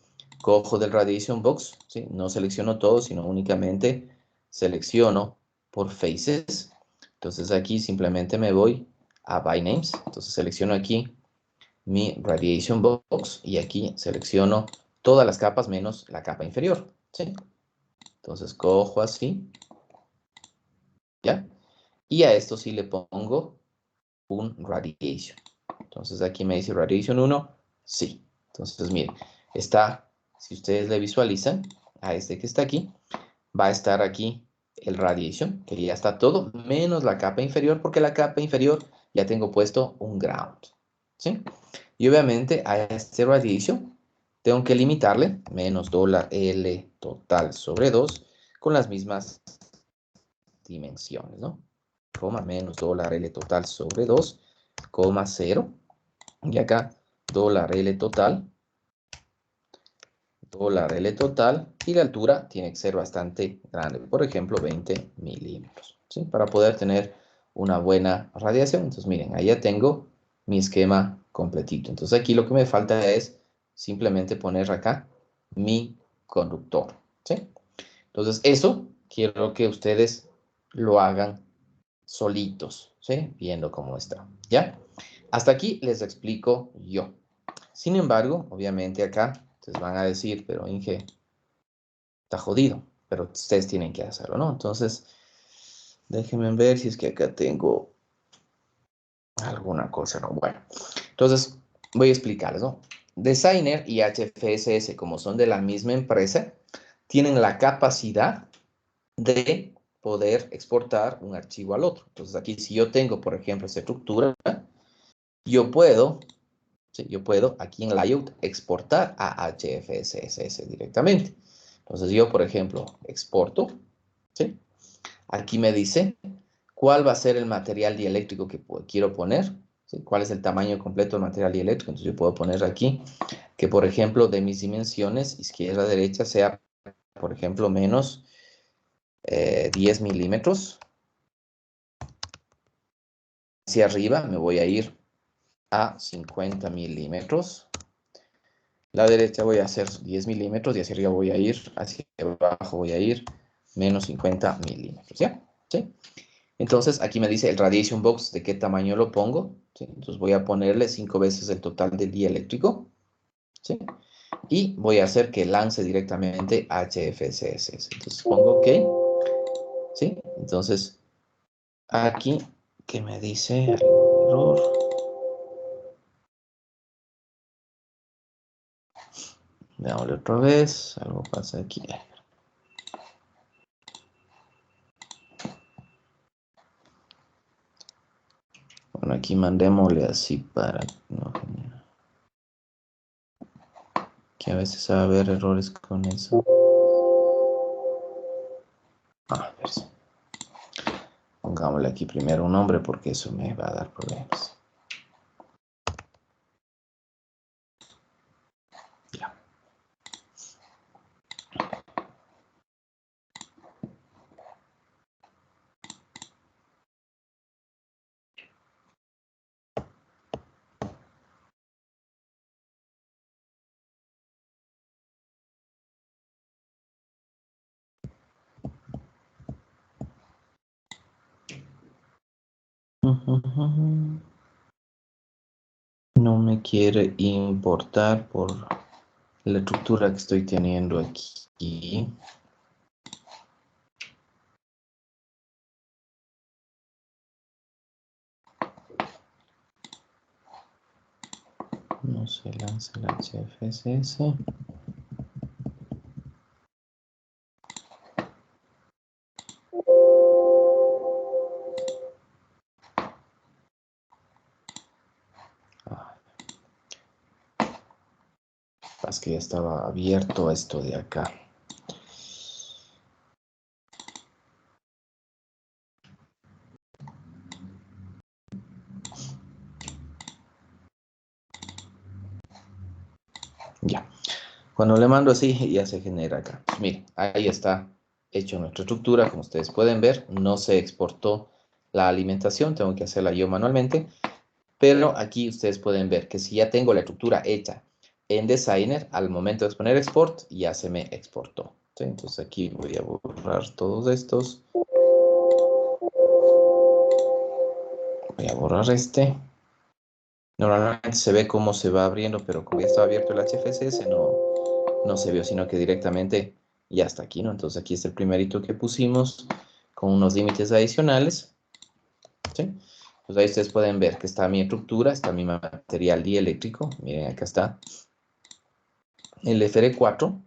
cojo del radiation box, ¿sí? No selecciono todo, sino únicamente selecciono por faces. Entonces aquí simplemente me voy a by names. Entonces selecciono aquí mi radiation box y aquí selecciono todas las capas menos la capa inferior, ¿sí? Entonces cojo así, ¿ya? Y a esto sí le pongo un radiation. Entonces aquí me dice radiation 1, sí. Entonces miren, está, si ustedes le visualizan, a este que está aquí, va a estar aquí el radiation, que ya está todo, menos la capa inferior, porque la capa inferior ya tengo puesto un ground, ¿sí? Y obviamente a este radiation tengo que limitarle menos $L total sobre 2 con las mismas dimensiones, ¿no? Coma menos $L total sobre 2, coma 0. Y acá $L total, $L total, y la altura tiene que ser bastante grande, por ejemplo 20 milímetros, ¿sí? Para poder tener una buena radiación. Entonces miren, ahí ya tengo mi esquema completito. Entonces aquí lo que me falta es simplemente poner acá mi conductor, ¿sí? Entonces eso quiero que ustedes lo hagan solitos, ¿sí? Viendo cómo está, ¿ya? Hasta aquí les explico yo. Sin embargo, obviamente acá ustedes van a decir, pero Inge, está jodido, pero ustedes tienen que hacerlo, ¿no? Entonces, déjenme ver si es que acá tengo alguna cosa, ¿no? Bueno, entonces voy a explicarles, ¿no? Designer y HFSS, como son de la misma empresa, tienen la capacidad de poder exportar un archivo al otro. Entonces aquí, si yo tengo, por ejemplo, esta estructura, yo puedo, ¿sí? Yo puedo aquí en Layout exportar a HFSS directamente. Entonces yo, por ejemplo, exporto, ¿sí? Aquí me dice cuál va a ser el material dieléctrico que quiero poner, ¿sí? Cuál es el tamaño completo del material dieléctrico. Entonces yo puedo poner aquí que, por ejemplo, de mis dimensiones, izquierda a derecha, sea, por ejemplo, menos 10 milímetros. Hacia arriba me voy a ir a 50 milímetros. La derecha voy a hacer 10 milímetros y hacia arriba voy a ir, hacia abajo voy a ir menos 50 milímetros, ¿ya? ¿Sí? Entonces aquí me dice el radiation box de qué tamaño lo pongo, ¿sí? Entonces voy a ponerle 5 veces el total del dieléctrico, ¿sí? Y voy a hacer que lance directamente HFSS. Entonces pongo OK, ¿sí? Entonces aquí que me dice algún error. Veámosle otra vez, algo pasa aquí. Bueno, aquí mandémosle así para no generar. Que a veces va a haber errores con eso. A ver. Pongámosle aquí primero un nombre porque eso me va a dar problemas. Ya. No me quiere importar por la estructura que estoy teniendo aquí. No se lanza el HFSS. Es que ya estaba abierto esto de acá. Ya. Cuando le mando así, ya se genera acá. Pues miren, ahí está hecho nuestra estructura. Como ustedes pueden ver, no se exportó la alimentación. Tengo que hacerla yo manualmente. Pero aquí ustedes pueden ver que si ya tengo la estructura hecha en Designer, al momento de exponer export, ya se me exportó. ¿Sí? Entonces aquí voy a borrar todos estos. Voy a borrar este. Normalmente se ve cómo se va abriendo, pero como ya está abierto el HFSS, no se vio, sino que directamente ya está aquí, ¿no? Entonces aquí está el primerito que pusimos con unos límites adicionales. ¿Sí? Pues ahí ustedes pueden ver que está mi estructura, está mi material dieléctrico. Miren, acá está el FR4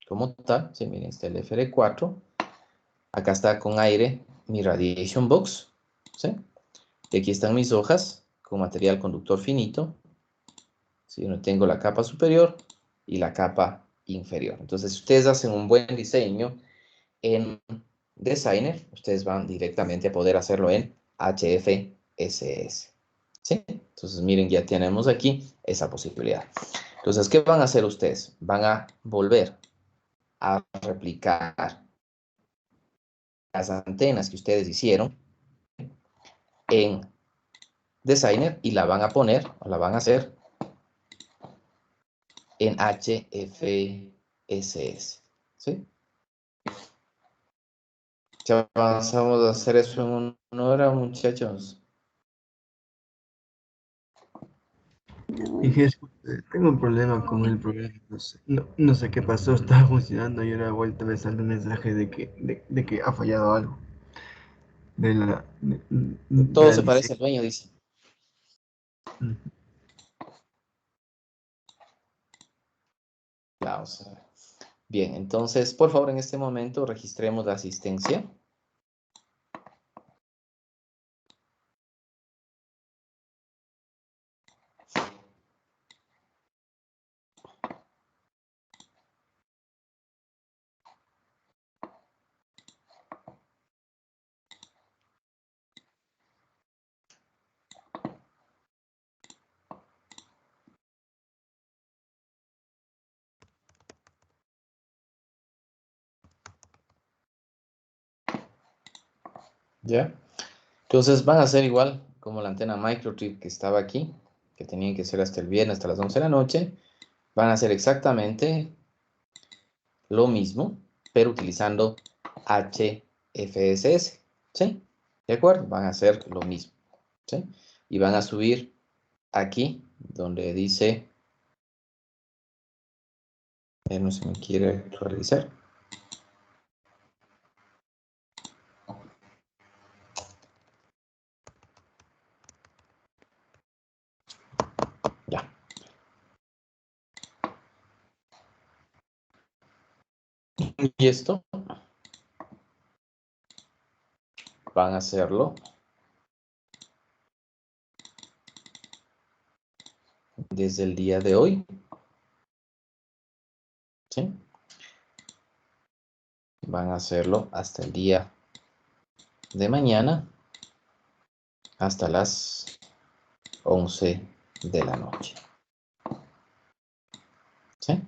como tal. Sí, miren, está el FR4. Acá está con aire mi radiation box. ¿Sí? Y aquí están mis hojas con material conductor finito. ¿Sí? Yo tengo la capa superior y la capa inferior. Entonces, si ustedes hacen un buen diseño en Designer, ustedes van directamente a poder hacerlo en HFSS. ¿Sí? Entonces, miren, ya tenemos aquí esa posibilidad. Entonces, ¿qué van a hacer ustedes? Van a volver a replicar las antenas que ustedes hicieron en Designer y la van a poner, o la van a hacer en HFSS. ¿Sí? Ya avanzamos a hacer eso en una hora, muchachos. No, Y disculpe, tengo un problema con el programa, no sé qué pasó, estaba funcionando y ahora de vuelta me sale un mensaje de que ha fallado algo. De la, Todo se del parece diseño. al dueño, dice. Ujú. Vamos a ver. Bien, entonces, por favor, en este momento registremos la asistencia. ¿Ya? Entonces van a ser igual como la antena microchip que estaba aquí, que tenían que ser hasta el viernes, hasta las 11 de la noche. Van a ser exactamente lo mismo, pero utilizando HFSS. ¿Sí? ¿De acuerdo? Van a hacer lo mismo. ¿Sí? Y van a subir aquí, donde dice, no se me quiere actualizar. Ya. Y esto van a hacerlo desde el día de hoy. ¿Sí? Van a hacerlo hasta el día de mañana, hasta las 11 de la noche. ¿Sí?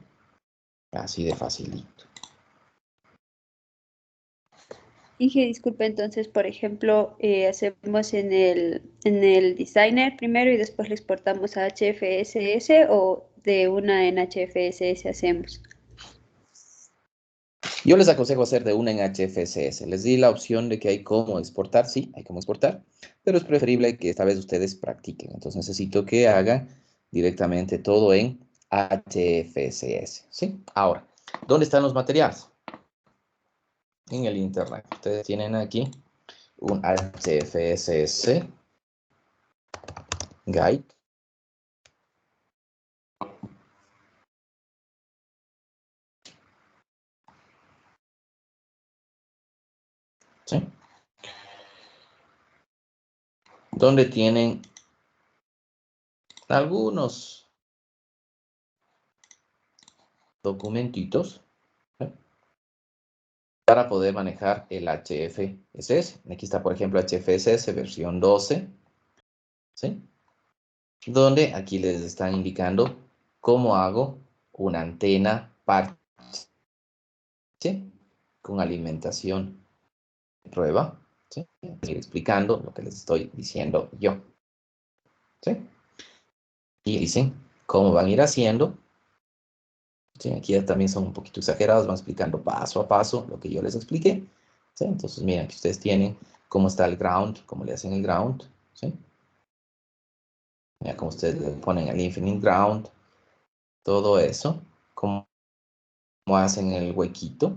Así de facilito. Inge, disculpa, entonces, por ejemplo, hacemos en el Designer primero y después lo exportamos a HFSS o de una en HFSS hacemos. Yo les aconsejo hacer de una en HFSS. Les di la opción de que hay cómo exportar. Sí, hay cómo exportar. Pero es preferible que esta vez ustedes practiquen. Entonces necesito que hagan directamente todo en HFSS. ¿Sí? Ahora, ¿dónde están los materiales? En el internet. Ustedes tienen aquí un HFSS guide. ¿Sí? Donde tienen algunos documentitos, ¿sí?, para poder manejar el HFSS. Aquí está, por ejemplo, HFSS versión 12, ¿sí? Donde aquí les están indicando cómo hago una antena parche con alimentación prueba, ¿sí? Estoy explicando lo que les estoy diciendo yo. ¿sí? Y dicen cómo van a ir haciendo. ¿Sí? Aquí ya también son un poquito exagerados, van explicando paso a paso lo que yo les expliqué. ¿Sí? Entonces, miren, que ustedes tienen cómo está el ground, cómo le hacen el ground. ¿Sí? Mira cómo ustedes le ponen el infinite ground, todo eso, cómo hacen el huequito,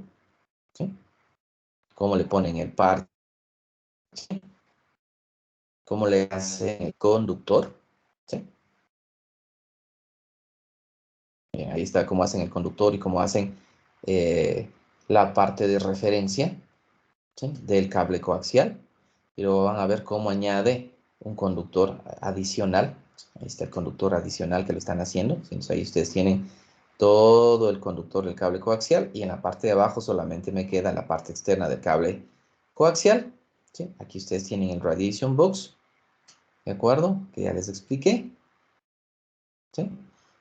¿sí? Cómo le ponen el parche, cómo le hacen el conductor. ¿Sí? Bien, ahí está cómo hacen el conductor y cómo hacen la parte de referencia, ¿sí? Del cable coaxial. Y luego van a ver cómo añade un conductor adicional. Ahí está el conductor adicional que lo están haciendo. Entonces ahí ustedes tienen todo el conductor del cable coaxial y en la parte de abajo solamente me queda la parte externa del cable coaxial. ¿Sí? Aquí ustedes tienen el radiation box, ¿de acuerdo? Que ya les expliqué. ¿Sí?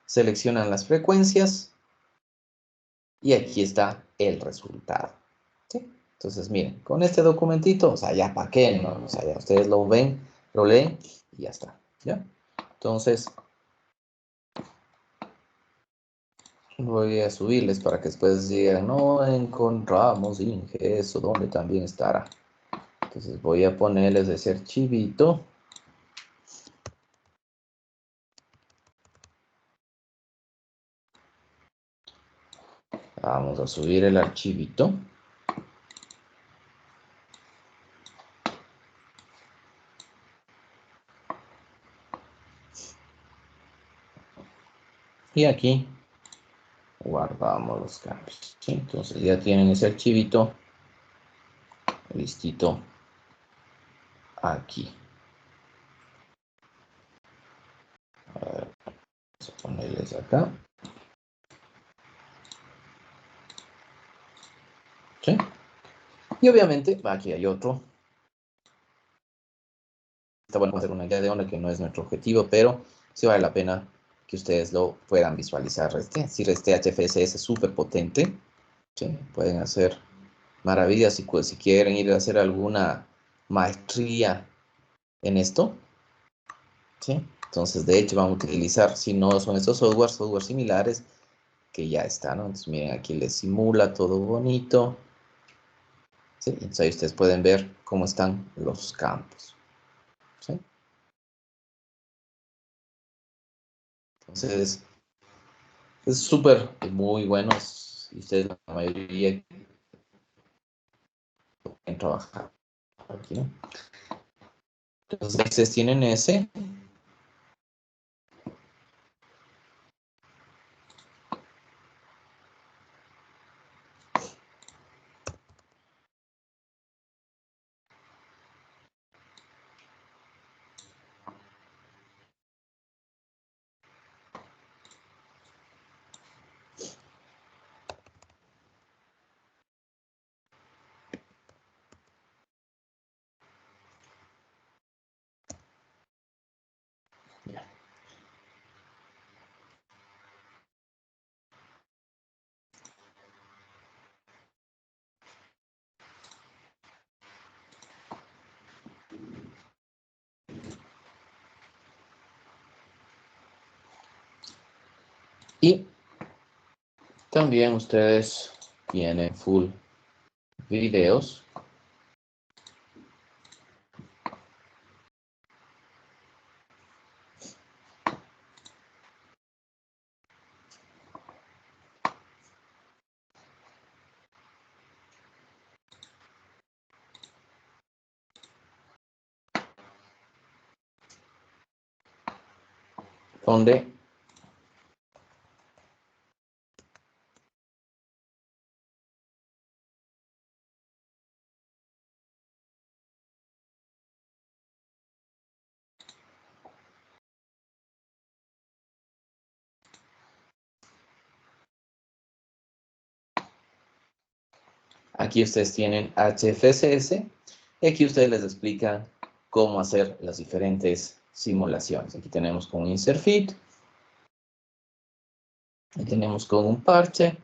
Seleccionan las frecuencias y aquí está el resultado. ¿Sí? Entonces, miren, con este documentito, o sea, ya para qué, ¿no? O sea, ya ustedes lo ven, lo leen y ya está, ¿ya? Entonces, voy a subirles para que después digan, no encontramos ingreso, ¿dónde también estará? Entonces, voy a ponerles ese archivito. Vamos a subir el archivito. Y aquí guardamos los cambios, ¿sí? Entonces ya tienen ese archivito listito aquí. A ver, vamos a ponerles acá. ¿Sí? Y obviamente aquí hay otro. Está bueno hacer una idea de onda que no es nuestro objetivo, pero sí vale la pena que ustedes lo puedan visualizar. Si este HFSS es súper potente, ¿sí? Pueden hacer maravillas si quieren ir a hacer alguna maestría en esto, ¿sí? Entonces, de hecho, van a utilizar, si no son estos software similares que ya están, ¿no? Entonces, miren, aquí les simula todo bonito, ¿sí? Entonces, ahí ustedes pueden ver cómo están los campos, ¿sí? Entonces, es súper, muy bueno, y ustedes la mayoría pueden trabajar aquí, ¿no? Entonces, ustedes tienen ese. Y también ustedes tienen full videos. Donde aquí ustedes tienen HFSS y aquí ustedes les explican cómo hacer las diferentes simulaciones. Aquí tenemos con un insert fit, aquí tenemos con un parche,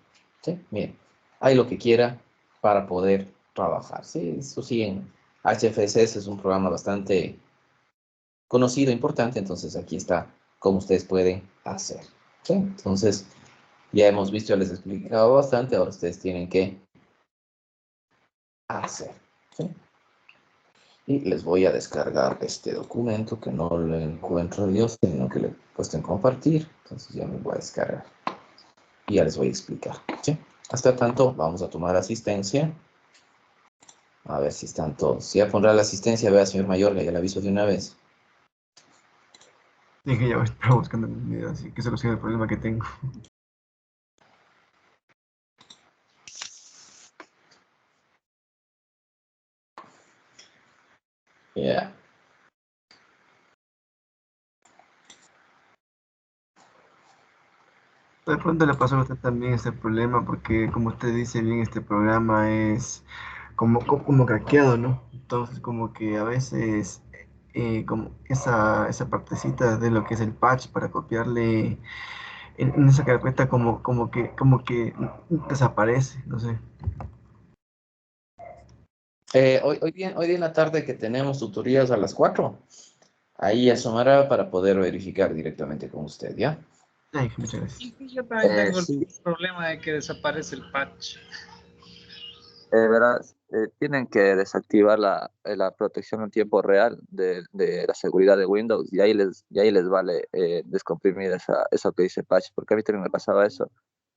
¿sí? Miren, hay lo que quiera para poder trabajar, ¿sí? Eso sí, en HFSS es un programa bastante conocido, importante, entonces aquí está cómo ustedes pueden hacer. ¿Sí? Entonces, ya hemos visto, ya les he explicado bastante, ahora ustedes tienen que hacer. ¿Sí? Y les voy a descargar este documento que no lo encuentro yo, sino que le he puesto en compartir. Entonces ya me voy a descargar. Y ya les voy a explicar. ¿Sí? Hasta tanto, vamos a tomar asistencia. A ver si están todos. Si ya pondrá la asistencia, vea, señor Mayor, ya le aviso de una vez. Dije, ya estaba buscando mis videos, así que solucione el problema que tengo. Ya. De pronto le pasó a usted también este problema, porque como usted dice bien, este programa es como craqueado, ¿no? Entonces como que a veces como esa partecita de lo que es el patch para copiarle en esa carpeta como que desaparece, no sé. Hoy día en la tarde que tenemos tutorías a las 4, ahí asomará para poder verificar directamente con usted, ¿ya? Ay, muchas gracias. Sí, yo también tengo el Sí, problema de que desaparece el patch. verás, tienen que desactivar la protección en tiempo real de la seguridad de Windows y ahí les vale descomprimir eso que dice patch, porque a mí también me pasaba eso.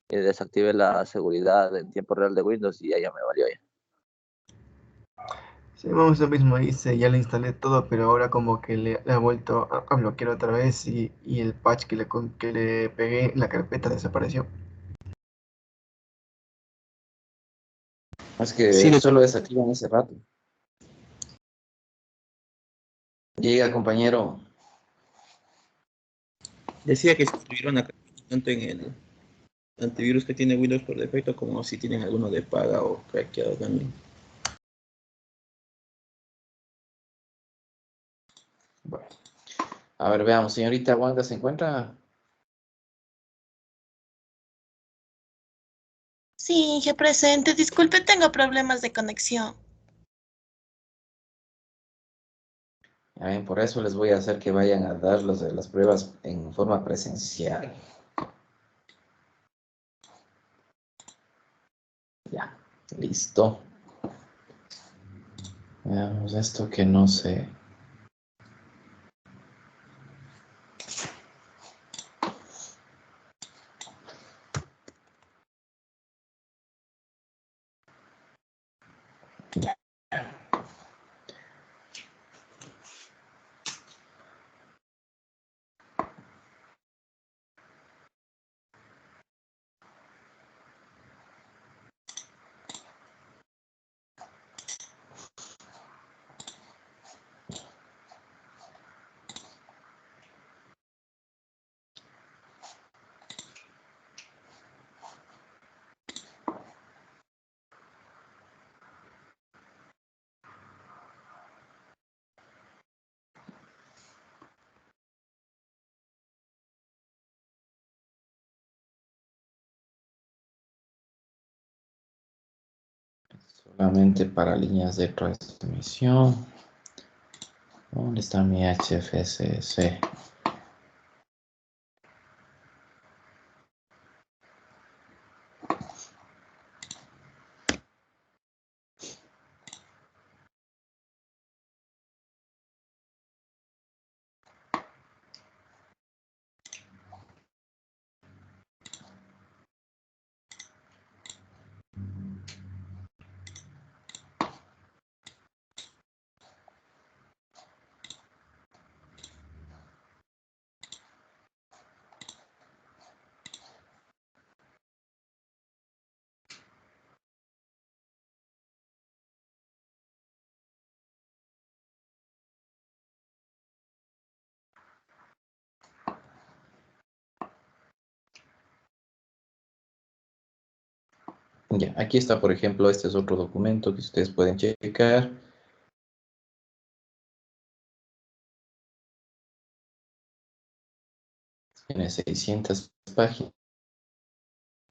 Desactivé la seguridad en tiempo real de Windows y ahí ya me valió ya. Sí, vamos, lo mismo hice, ya le instalé todo, pero ahora como que le ha vuelto a bloquear otra vez y el patch que le pegué en la carpeta desapareció. Es que Sí, solo desactivan ese rato. Llega, compañero. Decía que si tuvieron acá tanto en el antivirus que tiene Windows por defecto como si tienen alguno de paga o craqueado también. Bueno, a ver, veamos, señorita Wanda, ¿se encuentra? Sí, ya presente. Disculpe, tengo problemas de conexión. Ya ven, por eso les voy a hacer que vayan a dar las pruebas en forma presencial. Ya, listo. Veamos esto que no sé. Ya. Solamente para líneas de transmisión. ¿Dónde está mi HFSS? Ya, aquí está, por ejemplo, este es otro documento que ustedes pueden checar. Tiene 600 páginas.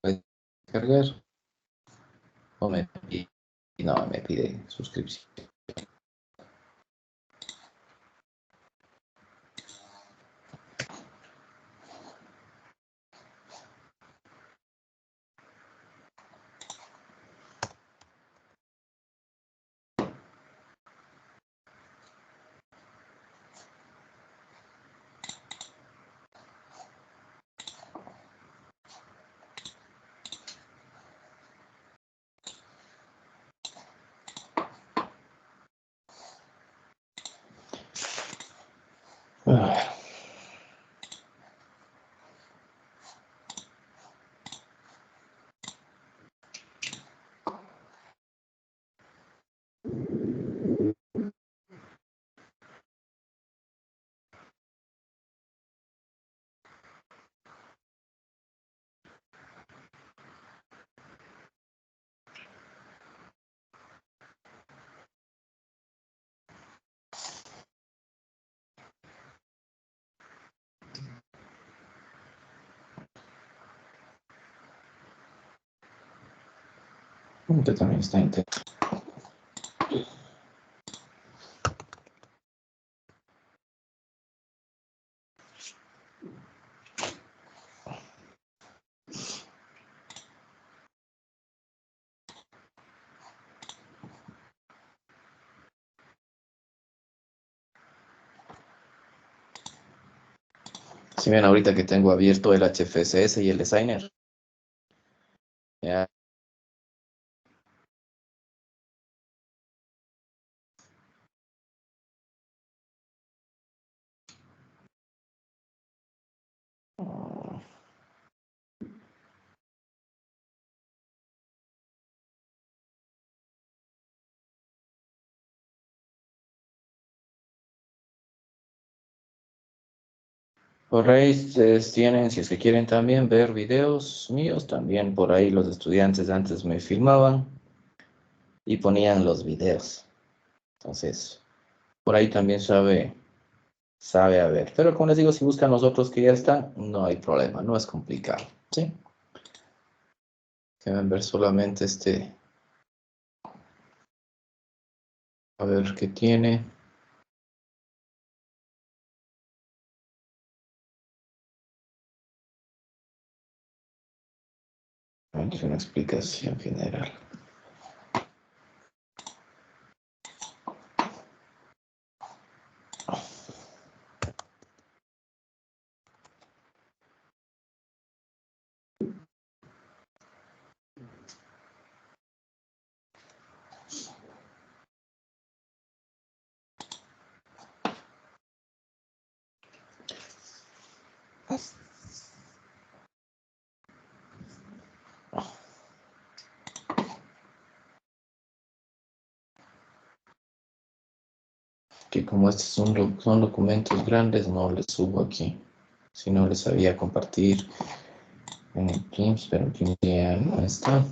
Pueden descargar. O me pide, no, me pide suscripción. Ah, que también está interesante. Si ven ahorita que tengo abierto el HFSS y el designer. Ya. Por ahí ustedes tienen, si es que quieren también ver videos míos, también por ahí los estudiantes antes me filmaban y ponían los videos. Entonces, por ahí también sabe a ver. Pero como les digo, si buscan los otros que ya están, no hay problema, no es complicado, ¿sí? Deben ver solamente a ver qué tiene. Aquí una explicación general. Que como estos son documentos grandes, no les subo aquí. Si no les sabía compartir en el Teams, pero aquí ya no está.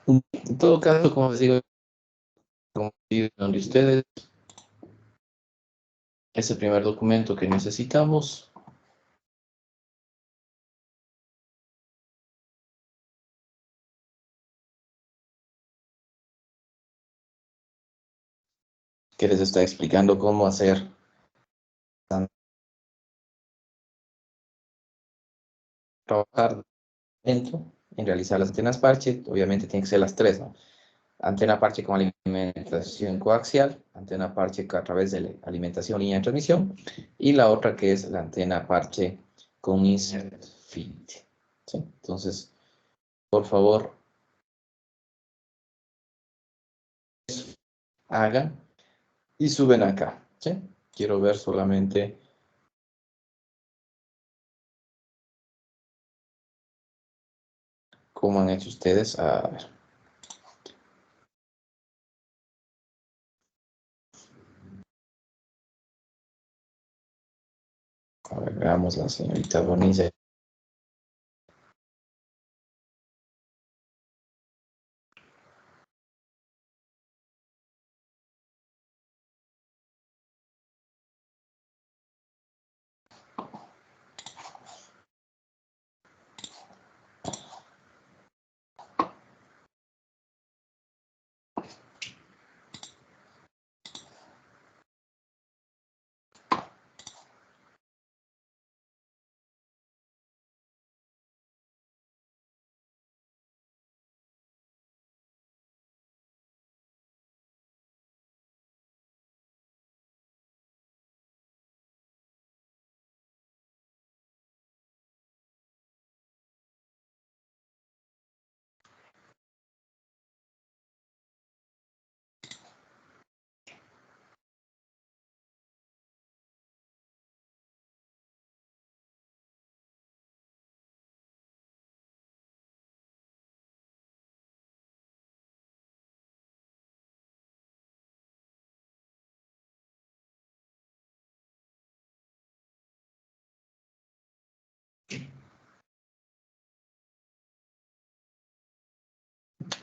En todo caso, como les digo, donde ustedes, es el primer documento que necesitamos. Que les está explicando cómo hacer trabajar dentro en realizar las antenas parche. Obviamente tienen que ser las tres, ¿no? Antena parche con alimentación coaxial, antena parche a través de la alimentación línea de transmisión, y la otra que es la antena parche con insert fit. ¿Sí? Entonces, por favor, hagan y suben acá, ¿sí? Quiero ver solamente cómo han hecho ustedes. A ver. A ver, veamos la señorita Bonilla.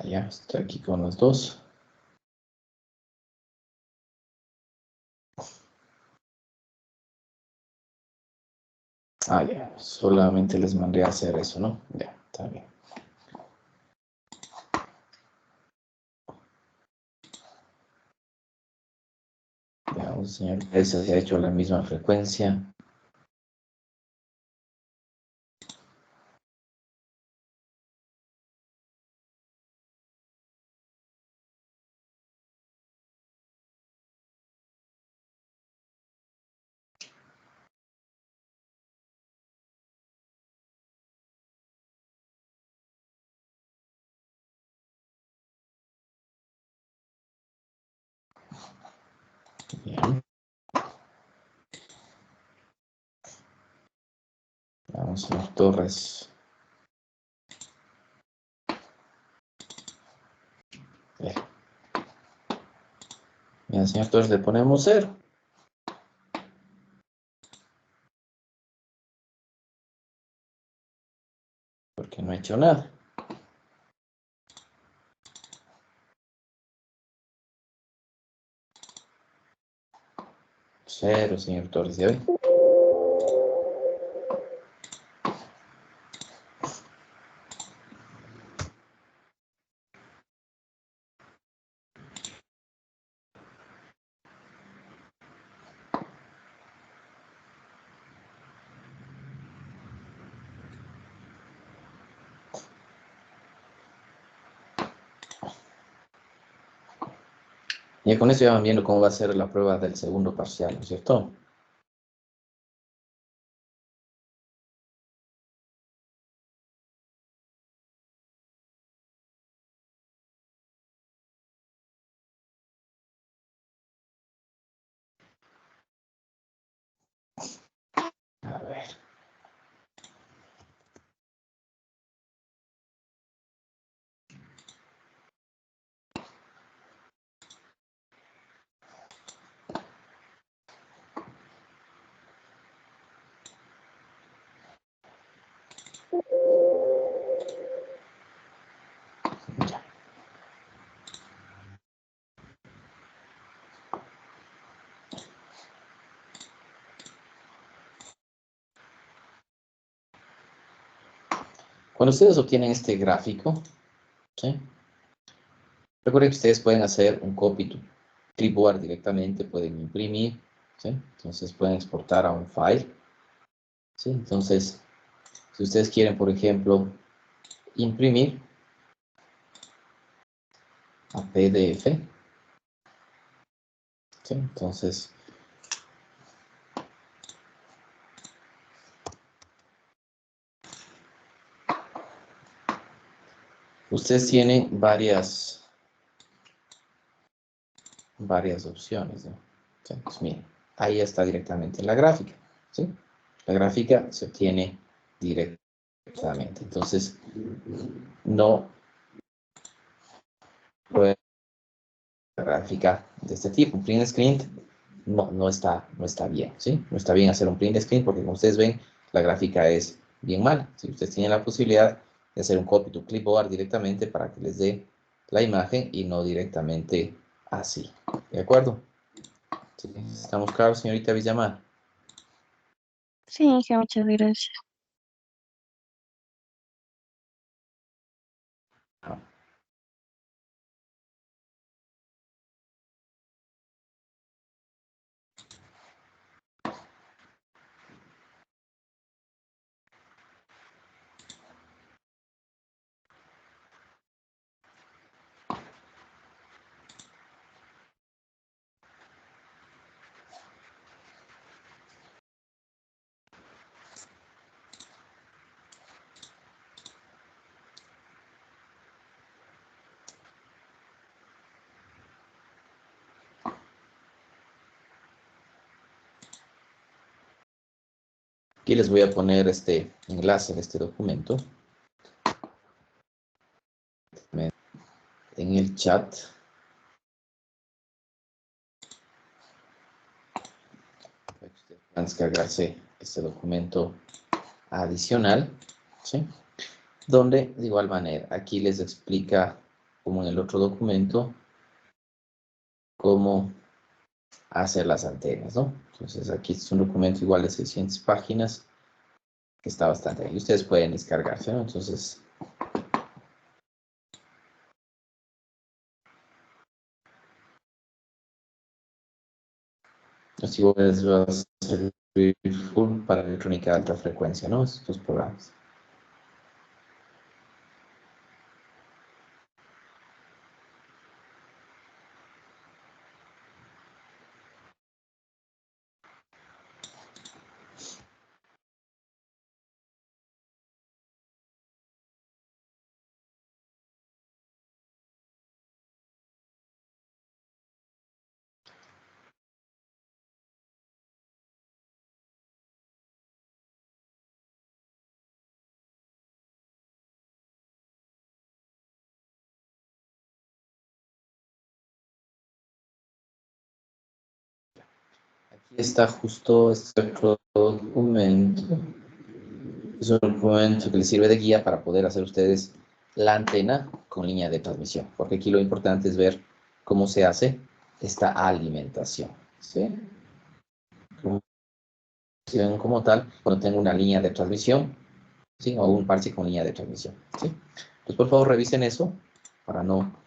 Ya, estoy aquí con los dos. Ah, ya, solamente les mandé a hacer eso, ¿no? Ya, está bien. Veamos, señor, ese se ha hecho la misma frecuencia. Bien. Vamos, señor Torres. Bien. Bien, señor Torres, le ponemos 0. Porque no ha hecho nada. 0, señor Torres, ¿ya ve? Y con eso ya van viendo cómo va a ser la prueba del segundo parcial, ¿no es cierto? A ver. Ya. Cuando ustedes obtienen este gráfico, ¿sí? Recuerden que ustedes pueden hacer un copy to clipboard directamente, pueden imprimir, ¿sí? Entonces pueden exportar a un file, ¿sí? Entonces, si ustedes quieren, por ejemplo, imprimir a PDF, ¿sí? Entonces, ustedes tienen varias varias opciones, ¿no? Entonces, miren, ahí está directamente la gráfica, ¿sí? La gráfica se obtiene directamente. Entonces, no puede la gráfica de este tipo. Un print screen no está bien, ¿sí? No está bien hacer un print screen porque, como ustedes ven, la gráfica es bien mala. Si ustedes tienen la posibilidad de hacer un copy to clipboard directamente para que les dé la imagen y no directamente así. ¿De acuerdo? ¿Sí? ¿Estamos claros, señorita Villamar? Sí, Inge, muchas gracias. Ah, aquí les voy a poner este enlace de este documento en el chat. Para que ustedes puedan descargarse este documento adicional, ¿sí? Donde, de igual manera, aquí les explica, como en el otro documento, cómo hacer las antenas, ¿no? Entonces, aquí es un documento igual de 600 páginas, que está bastante bien. Y ustedes pueden descargarse, ¿no? Entonces, así les va a servir full para electrónica de alta frecuencia, ¿no? Estos programas. Aquí está justo este otro documento. Es un documento que les sirve de guía para poder hacer ustedes la antena con línea de transmisión. Porque aquí lo importante es ver cómo se hace esta alimentación, ¿sí? Como tal, cuando tengo una línea de transmisión, ¿sí? O un parche con línea de transmisión, ¿sí? Pues por favor revisen eso para no...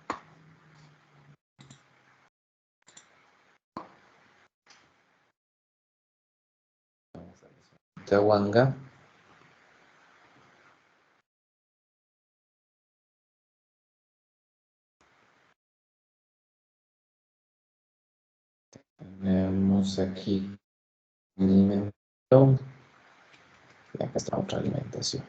Tawanga. Tenemos aquí alimentación. Y acá está otra alimentación.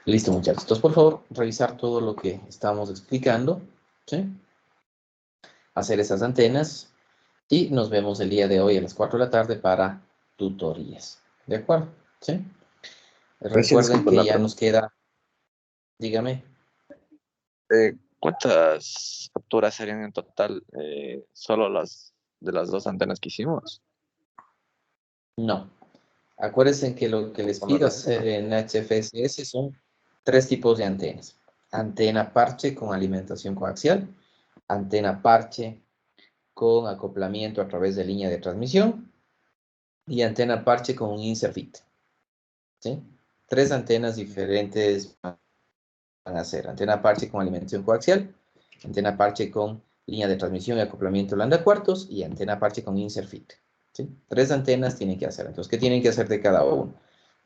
Listo, muchachos. Entonces, por favor, revisar todo lo que estamos explicando, ¿sí? Hacer esas antenas y nos vemos el día de hoy a las 4 de la tarde para tutorías. ¿De acuerdo? ¿Sí? Recuerden Disculpa que la ya pregunta. nos queda, dígame, ¿Cuántas capturas serían en total? ¿Solo las de las dos antenas que hicimos? no. Acuérdense que lo que les pido hacer en HFSS son 3 tipos de antenas. Antena parche con alimentación coaxial, antena parche con acoplamiento a través de línea de transmisión y antena parche con un insert fit, ¿sí? 3 antenas diferentes van a ser antena parche con alimentación coaxial, antena parche con línea de transmisión y acoplamiento lambda cuartos y antena parche con insert fit, ¿sí? 3 antenas tienen que hacer. Entonces, ¿qué tienen que hacer de cada uno?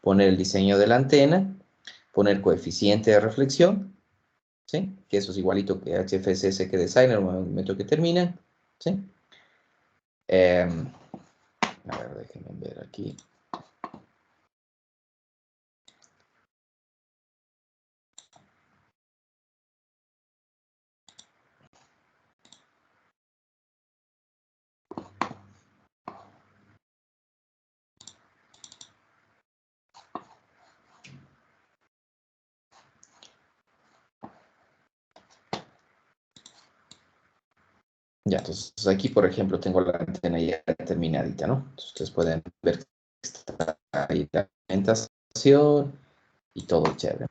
Poner el diseño de la antena, poner coeficiente de reflexión, ¿sí? Que eso es igualito que HFSS que Designer, el momento que termina, ¿sí? A ver, déjenme ver aquí. Ya, entonces aquí, por ejemplo, tengo la antena ya terminadita, ¿no? Entonces, ustedes pueden ver que está ahí la implementación y todo chévere.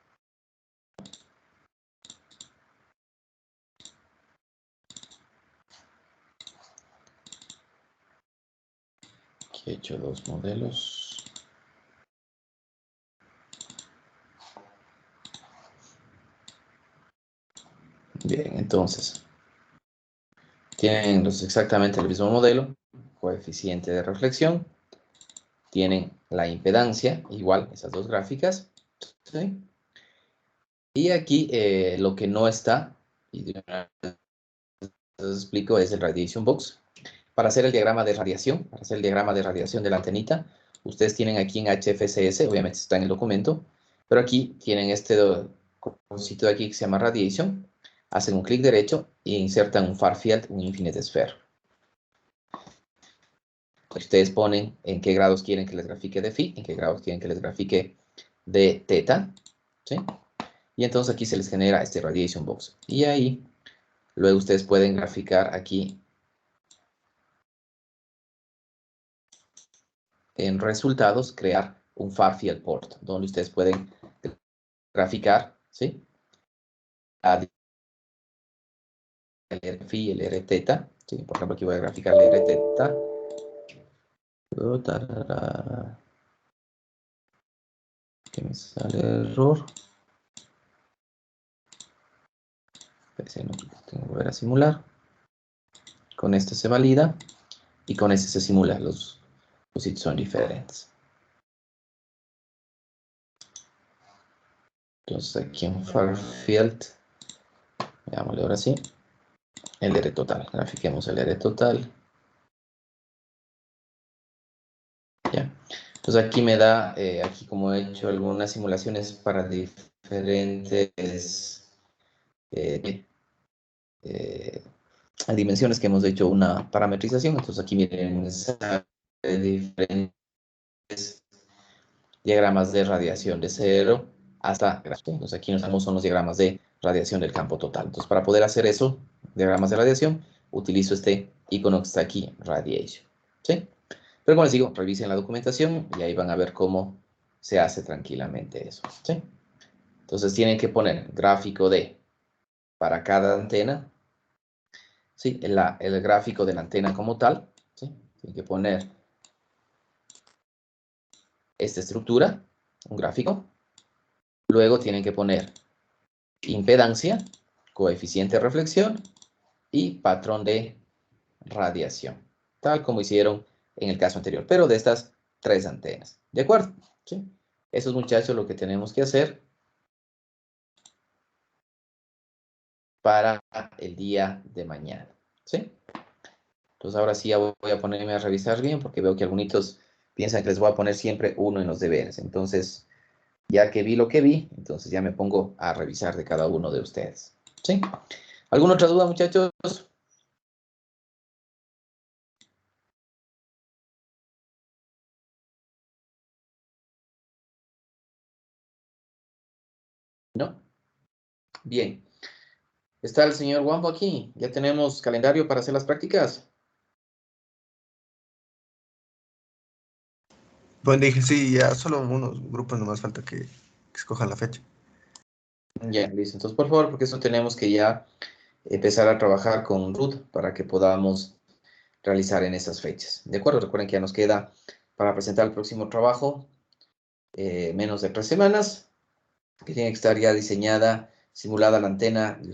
Aquí he hecho 2 modelos. Bien, entonces, tienen exactamente el mismo modelo, coeficiente de reflexión, tienen la impedancia, igual, esas dos gráficas, ¿sí? Y aquí lo que no está, y de una vez les explico, es el radiation box. Para hacer el diagrama de radiación, de la antenita, ustedes tienen aquí en HFCS, obviamente está en el documento, pero aquí tienen este sitio de aquí que se llama radiation, hacen un clic derecho e insertan un far field, un infinite sphere. Ustedes ponen en qué grados quieren que les grafique de phi, en qué grados quieren que les grafique de teta, ¿sí? Y entonces aquí se les genera este radiation box. Y ahí, luego ustedes pueden graficar aquí en resultados, crear un far field port, donde ustedes pueden graficar, ¿sí? El R phi, el R teta, ¿sí? Por ejemplo, aquí voy a graficar el R teta. Que me sale error. Pensé, no, tengo que volver a simular. Con este se valida y con este se simula. Los sitios son diferentes. Entonces aquí en far field, veámosle ahora sí, el R total. Grafiquemos el R total. Ya. Entonces aquí me da, aquí como he hecho algunas simulaciones para diferentes dimensiones que hemos hecho una parametrización. Entonces aquí miren, diferentes diagramas de radiación de 0 hasta, entonces aquí nos damos son los diagramas de radiación del campo total. Entonces para poder hacer eso, diagramas de radiación, utilizo este icono que está aquí, radiation, ¿sí? Pero como les digo, revisen la documentación y ahí van a ver cómo se hace tranquilamente eso, ¿sí? Entonces tienen que poner gráfico de, para cada antena, ¿sí? El gráfico de la antena como tal, ¿sí? Tienen que poner esta estructura, un gráfico. Luego tienen que poner impedancia, coeficiente de reflexión y patrón de radiación, tal como hicieron en el caso anterior, pero de estas 3 antenas. ¿De acuerdo? ¿Sí? Eso es, muchachos, lo que tenemos que hacer para el día de mañana. ¿Sí? Entonces ahora sí ya voy a ponerme a revisar bien porque veo que algunos piensan que les voy a poner siempre uno en los deberes. Entonces, ya que vi lo que vi, entonces ya me pongo a revisar de cada uno de ustedes. ¿Sí? ¿Alguna otra duda, muchachos? ¿No? Bien. ¿Está el señor Wambo aquí? ¿Ya tenemos calendario para hacer las prácticas? Bueno, dije, sí, ya solo unos grupos nomás falta que escojan la fecha. Ya, listo. Entonces, por favor, porque eso tenemos que ya empezar a trabajar con Ruth para que podamos realizar en esas fechas. ¿De acuerdo? Recuerden que ya nos queda para presentar el próximo trabajo menos de 3 semanas, que tiene que estar ya diseñada, simulada la antena, el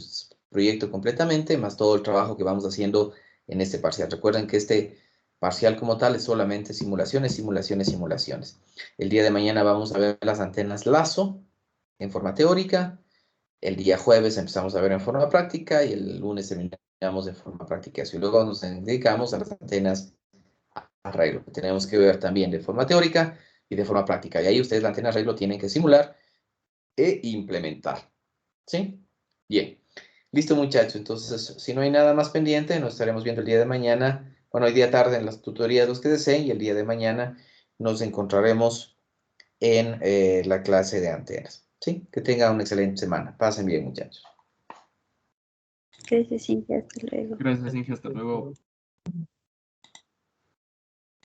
proyecto completamente, más todo el trabajo que vamos haciendo en este parcial. Recuerden que este parcial como tal es solamente simulaciones, simulaciones, simulaciones. El día de mañana vamos a ver las antenas LASO en forma teórica. El día jueves empezamos a ver en forma práctica y el lunes terminamos en forma práctica. Y luego nos dedicamos a las antenas arreglo, que tenemos que ver también de forma teórica y de forma práctica. Y ahí ustedes la antena arreglo tienen que simular e implementar. ¿Sí? Bien. Listo, muchachos. Entonces, si no hay nada más pendiente, nos estaremos viendo el día de mañana. Bueno, hoy día tarde en las tutorías los que deseen y el día de mañana nos encontraremos en la clase de antenas. ¿Sí? Que tengan una excelente semana. Pasen bien, muchachos. Gracias, Inge, hasta luego. Gracias, Inge, hasta luego.